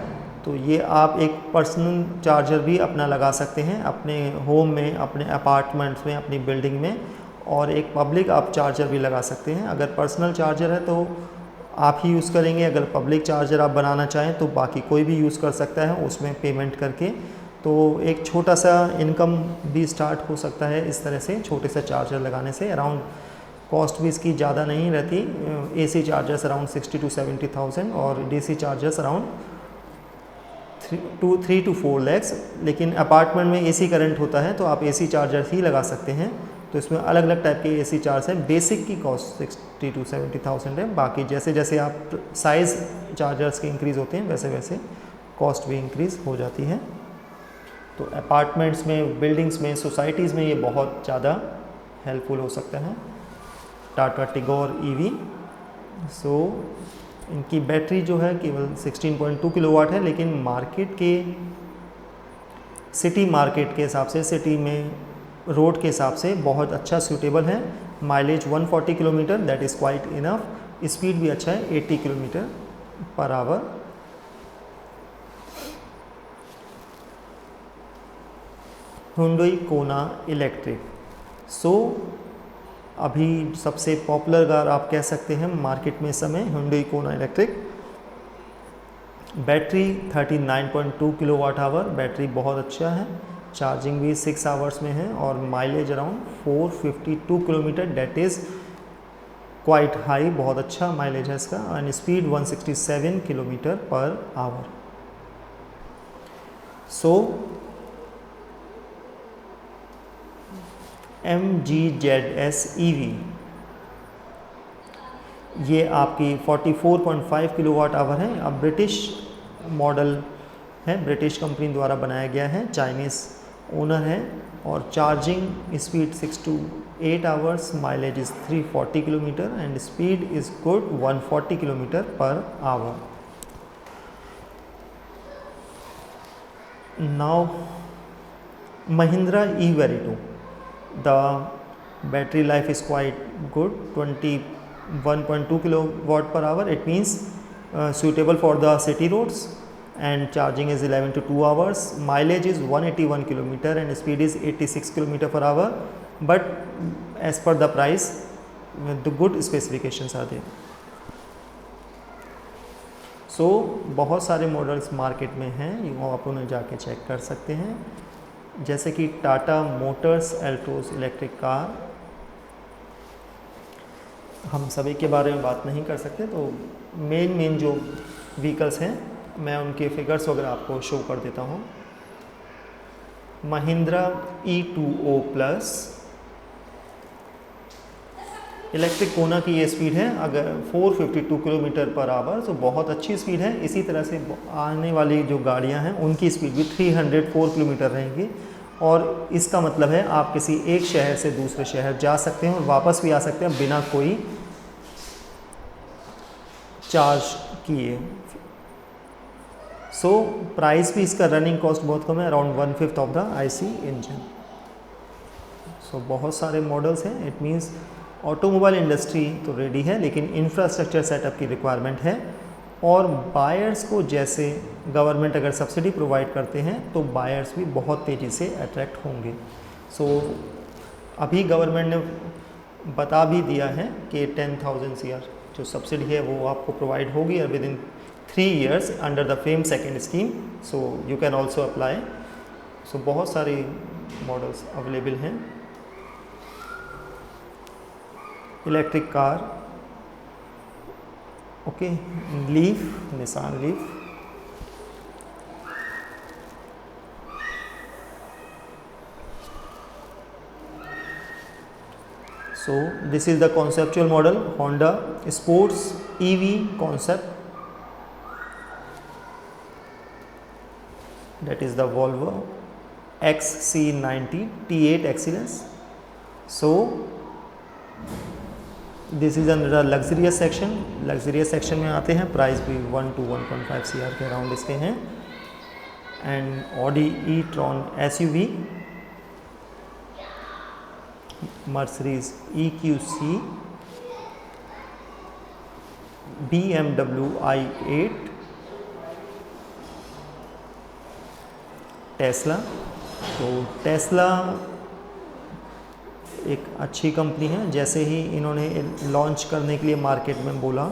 तो ये आप एक पर्सनल चार्जर भी अपना लगा सकते हैं अपने होम में, अपने अपार्टमेंट्स में, अपनी बिल्डिंग में, और एक पब्लिक आप चार्जर भी लगा सकते हैं। अगर पर्सनल चार्जर है तो आप ही यूज़ करेंगे, अगर पब्लिक चार्जर आप बनाना चाहें तो बाकी कोई भी यूज़ कर सकता है उसमें पेमेंट करके। तो एक छोटा सा इनकम भी स्टार्ट हो सकता है इस तरह से, छोटे से चार्जर लगाने से। अराउंड कॉस्ट भी इसकी ज़्यादा नहीं रहती। AC चार्जर्स अराउंड 60 to 70,000 और DC chargers around 3 to 4 lakhs। लेकिन अपार्टमेंट में AC करंट होता है तो आप AC चार्जर्स ही लगा सकते हैं। तो इसमें अलग अलग टाइप के AC चार्ज हैं। बेसिक की कॉस्ट 60 to 70,000 है। बाकी जैसे जैसे आप साइज़ चार्जर्स के इंक्रीज़ होते हैं वैसे वैसे कॉस्ट भी इंक्रीज़ हो जाती है। तो अपार्टमेंट्स में, बिल्डिंग्स में, सोसाइटीज़ में ये बहुत ज़्यादा हेल्पफुल हो सकता है। टाटा टिगोर EV, सो इनकी बैटरी जो है केवल 16.2 किलोवाट है, लेकिन मार्केट के, सिटी मार्केट के हिसाब से, सिटी में रोड के हिसाब से बहुत अच्छा सूटेबल है। Mileage 140 kilometre, that is quite enough. Speed भी अच्छा है, 80 kilometre per hour. Hyundai Kona electric. So अभी सबसे पॉपुलर कार आप कह सकते हैं मार्केट में इस समय Hyundai Kona electric. Battery 39.2 kilowatt hour, battery बहुत अच्छा है, चार्जिंग भी 6 आवर्स में है और mileage around 452 kilometre, that is quite high, बहुत अच्छा माइलेज है इसका। And speed 167 kilometre per hour. So MG-ZS EV, ये आपकी 44.5 किलोवाट आवर है। अब ब्रिटिश मॉडल है, ब्रिटिश कंपनी द्वारा बनाया गया है, चाइनीज़ ओनर है और charging speed 6 to 8 hours, mileage is 340 kilometre and speed is good 140 kilometre per our. Now Mahindra E-Verito, the battery life is quite good, 21.2 kilowatt per hour. It means suitable for the city roads and charging is 11 to 2 hours. Mileage is 181 kilometer and speed is 86 kilometer per hour. But as per the price, the good specifications are there. सो बहुत सारे models market में हैं, वो आप उन्हें जाके check कर सकते हैं, जैसे कि Tata Motors Altroz electric car. हम सभी के बारे में बात नहीं कर सकते, तो मेन जो व्हीकल्स हैं मैं उनके फिगर्स वगैरह आपको शो कर देता हूँ। महिंद्रा E2O प्लस इलेक्ट्रिक कोना की ये स्पीड है अगर 452 किलोमीटर पर आवर, तो बहुत अच्छी स्पीड है। इसी तरह से आने वाली जो गाड़ियां हैं उनकी स्पीड भी 304 किलोमीटर रहेंगी और इसका मतलब है आप किसी एक शहर से दूसरे शहर जा सकते हैं और वापस भी आ सकते हैं बिना कोई चार्ज किए। सो प्राइस भी इसका रनिंग कॉस्ट बहुत कम है, around 1/5 of the IC engine. So बहुत सारे मॉडल्स हैं। इट मीन्स ऑटोमोबाइल इंडस्ट्री तो रेडी है, लेकिन इंफ्रास्ट्रक्चर सेटअप की रिक्वायरमेंट है और बायर्स को जैसे गवर्नमेंट अगर सब्सिडी प्रोवाइड करते हैं तो बायर्स भी बहुत तेज़ी से अट्रैक्ट होंगे। सो अभी गवर्नमेंट ने बता भी दिया है कि 10,000 CR जो सब्सिडी है वो आपको प्रोवाइड होगी और within 3 years under the FAME second scheme. So you can also apply. So बहुत सारी मॉडल्स अवेलेबल हैं। Electric car, okay, leaf, Nissan leaf, so this is the conceptual model Honda Sports EV concept, that is the Volvo XC90 T8 Excellence. So this is under the luxurious section. Luxurious section में आते हैं, price भी 1 to 1.5 CR के around इसके हैं। And Audi e-tron SUV, Mercedes EQC, BMW i8, Tesla. तो Tesla एक अच्छी कंपनी है, जैसे ही इन्होंने लॉन्च करने के लिए मार्केट में बोला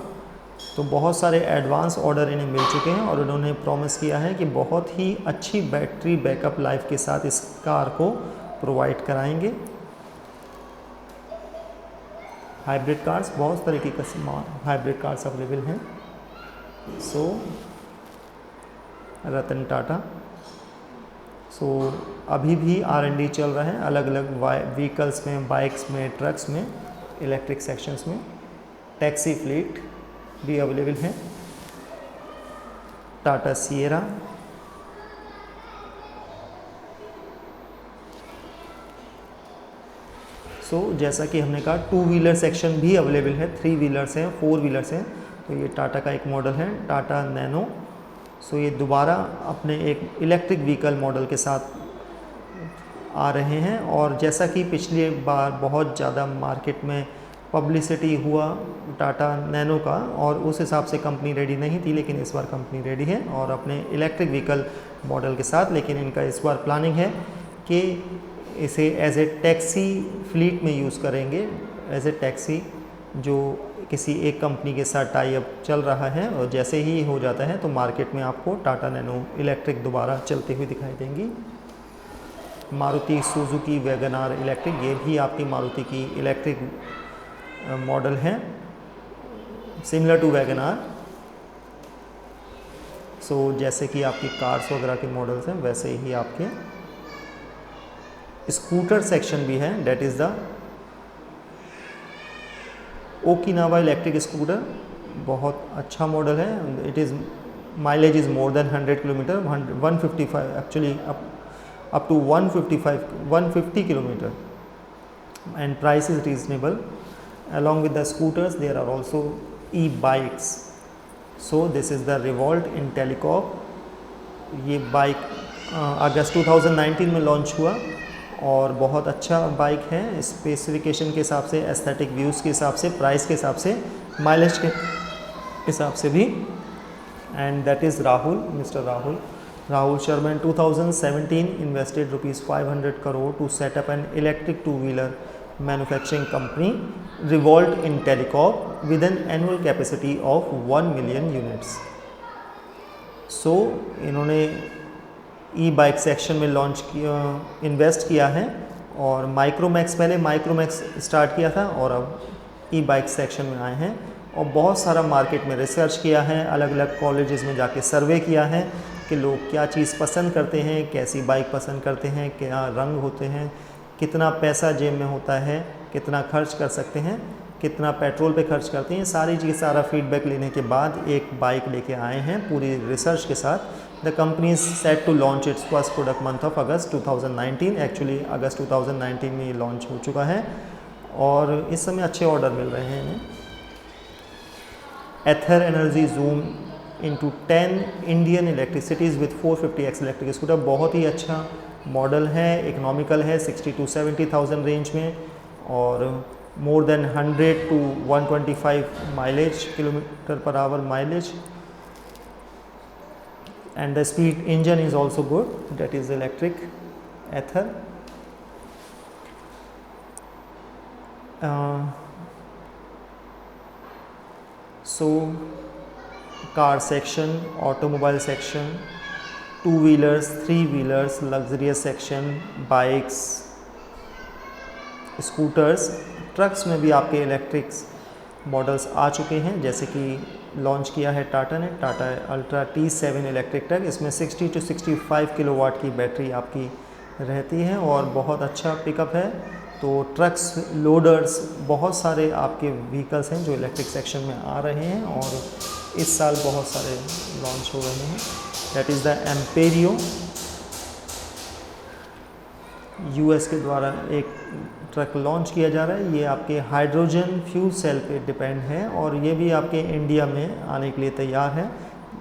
तो बहुत सारे एडवांस ऑर्डर इन्हें मिल चुके हैं और उन्होंने प्रॉमिस किया है कि बहुत ही अच्छी बैटरी बैकअप लाइफ के साथ इस कार को प्रोवाइड कराएंगे। हाइब्रिड कार्स, बहुत तरीके के हाइब्रिड कार्स अवेलेबल हैं। सो रतन टाटा, सो अभी भी R&D चल रहा है अलग अलग व्हीकल्स में, बाइक्स में, ट्रक्स में, इलेक्ट्रिक सेक्शंस में। टैक्सी फ्लीट भी अवेलेबल है। टाटा सिएरा, सो जैसा कि हमने कहा 2 व्हीलर सेक्शन भी अवेलेबल है, 3 व्हीलर्स हैं, 4 व्हीलर्स हैं। तो ये टाटा का एक मॉडल है, टाटा नैनो। सो ये दोबारा अपने एक इलेक्ट्रिक व्हीकल मॉडल के साथ आ रहे हैं और जैसा कि पिछली बार बहुत ज़्यादा मार्केट में पब्लिसिटी हुआ टाटा नैनो का और उस हिसाब से कंपनी रेडी नहीं थी, लेकिन इस बार कंपनी रेडी है और अपने इलेक्ट्रिक व्हीकल मॉडल के साथ। लेकिन इनका इस बार प्लानिंग है कि इसे एज ए टैक्सी फ्लीट में यूज़ करेंगे, एज ए टैक्सी जो किसी एक कंपनी के साथ टाई अप चल रहा है, और जैसे ही हो जाता है तो मार्केट में आपको टाटा नैनो इलेक्ट्रिक दोबारा चलती हुई दिखाई देंगी। Maruti Suzuki wagon R electric, ये भी आपकी मारुति की इलेक्ट्रिक मॉडल है, similar to wagon R. So जैसे कि आपकी कार्स वगैरह के मॉडल्स हैं वैसे ही आपके स्कूटर सेक्शन भी है, that is the Okinawa electric scooter, बहुत अच्छा मॉडल है। It is mileage is more than 100 kilometre, 155 actually up to 150 kilometer, and price is reasonable. Along with the scooters there are also e-bikes. So this is the Revolt Intellicorp. ये bike अगस्त 2019 में launch हुआ और बहुत अच्छा bike है specification के हिसाब से, एस्थेटिक व्यूज़ के हिसाब से, प्राइस के हिसाब से, माइलेज के हिसाब से भी। And that is Rahul, mister Rahul Sharma in 2017 invested ₹500 crore to set up an electric two-wheeler manufacturing company, Revolt Intellicorp, with an annual capacity of 1 million units. So इन्होंने ई-बाइक सेक्शन में लॉन्च किया, इन्वेस्ट किया है, और माइक्रोमैक्स, पहले Micromax start किया था और अब ई-बाइक सेक्शन में आए हैं, और बहुत सारा मार्केट में रिसर्च किया है, अलग अलग कॉलेजेस में जाके सर्वे किया है कि लोग क्या चीज़ पसंद करते हैं, कैसी बाइक पसंद करते हैं, क्या रंग होते हैं, कितना पैसा जेब में होता है, कितना खर्च कर सकते हैं, कितना पेट्रोल पे खर्च करते हैं, सारी चीज़ सारा फीडबैक लेने के बाद एक बाइक लेके आए हैं पूरी रिसर्च के साथ। The company is set to launch its first product month of August 2019। Actually अगस्त 2019 में ये लॉन्च हो चुका है और इस समय अच्छे ऑर्डर मिल रहे हैं इन्हें। Ather Energy zoom into 10 Indian electricities with 450X electric scooter, बहुत ही अच्छा मॉडल है, इकोनॉमिकल है, 60 to 70,000 रेंज में, और more than 100 to 125 mileage, kilometre per hour mileage, and the speed engine is also good, that is electric Ather. So car section, automobile section, two wheelers, three wheelers, luxurious section, bikes, scooters, trucks में भी आपके electrics models आ चुके हैं, जैसे कि launch किया है टाटा ने, Tata ultra T7 electric truck. इसमें 60 to 65 किलोवाट की बैटरी आपकी रहती है और बहुत अच्छा पिकअप है। तो ट्रक्स, लोडर्स, बहुत सारे आपके व्हीकल्स हैं जो इलेक्ट्रिक सेक्शन में आ रहे हैं और इस साल बहुत सारे लॉन्च हो रहे हैं। दैट इज़ द एम्पेरियो, यूएस के द्वारा एक ट्रक लॉन्च किया जा रहा है। ये आपके हाइड्रोजन फ्यूल सेल पे डिपेंड है और ये भी आपके इंडिया में आने के लिए तैयार है,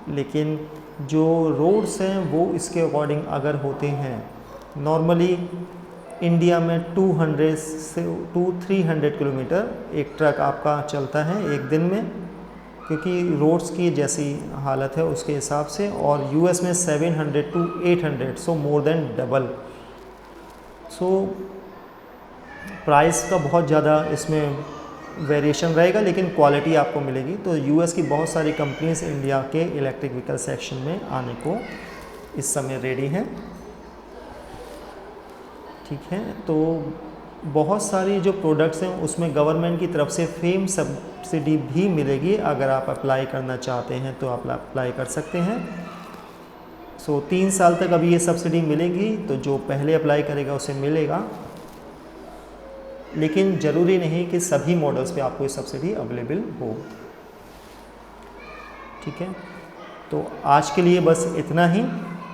लेकिन जो रोड्स हैं वो इसके अकॉर्डिंग अगर होते हैं, नॉर्मली इंडिया में 200 से 300 किलोमीटर एक ट्रक आपका चलता है एक दिन में, क्योंकि रोड्स की जैसी हालत है उसके हिसाब से, और यूएस में 700 to 800, so more than double. So price का बहुत ज़्यादा इसमें वेरिएशन रहेगा, लेकिन क्वालिटी आपको मिलेगी। तो यूएस की बहुत सारी कंपनीज इंडिया के इलेक्ट्रिक व्हीकल सेक्शन में आने को इस समय रेडी हैं। ठीक है, तो बहुत सारी जो प्रोडक्ट्स हैं उसमें गवर्नमेंट की तरफ से फेम सब्सिडी भी मिलेगी। अगर आप अप्लाई करना चाहते हैं तो आप अप्लाई कर सकते हैं। सो 3 साल तक अभी ये सब्सिडी मिलेगी, तो जो पहले अप्लाई करेगा उसे मिलेगा, लेकिन ज़रूरी नहीं कि सभी मॉडल्स पे आपको ये सब्सिडी अवेलेबल हो। ठीक है, तो आज के लिए बस इतना ही।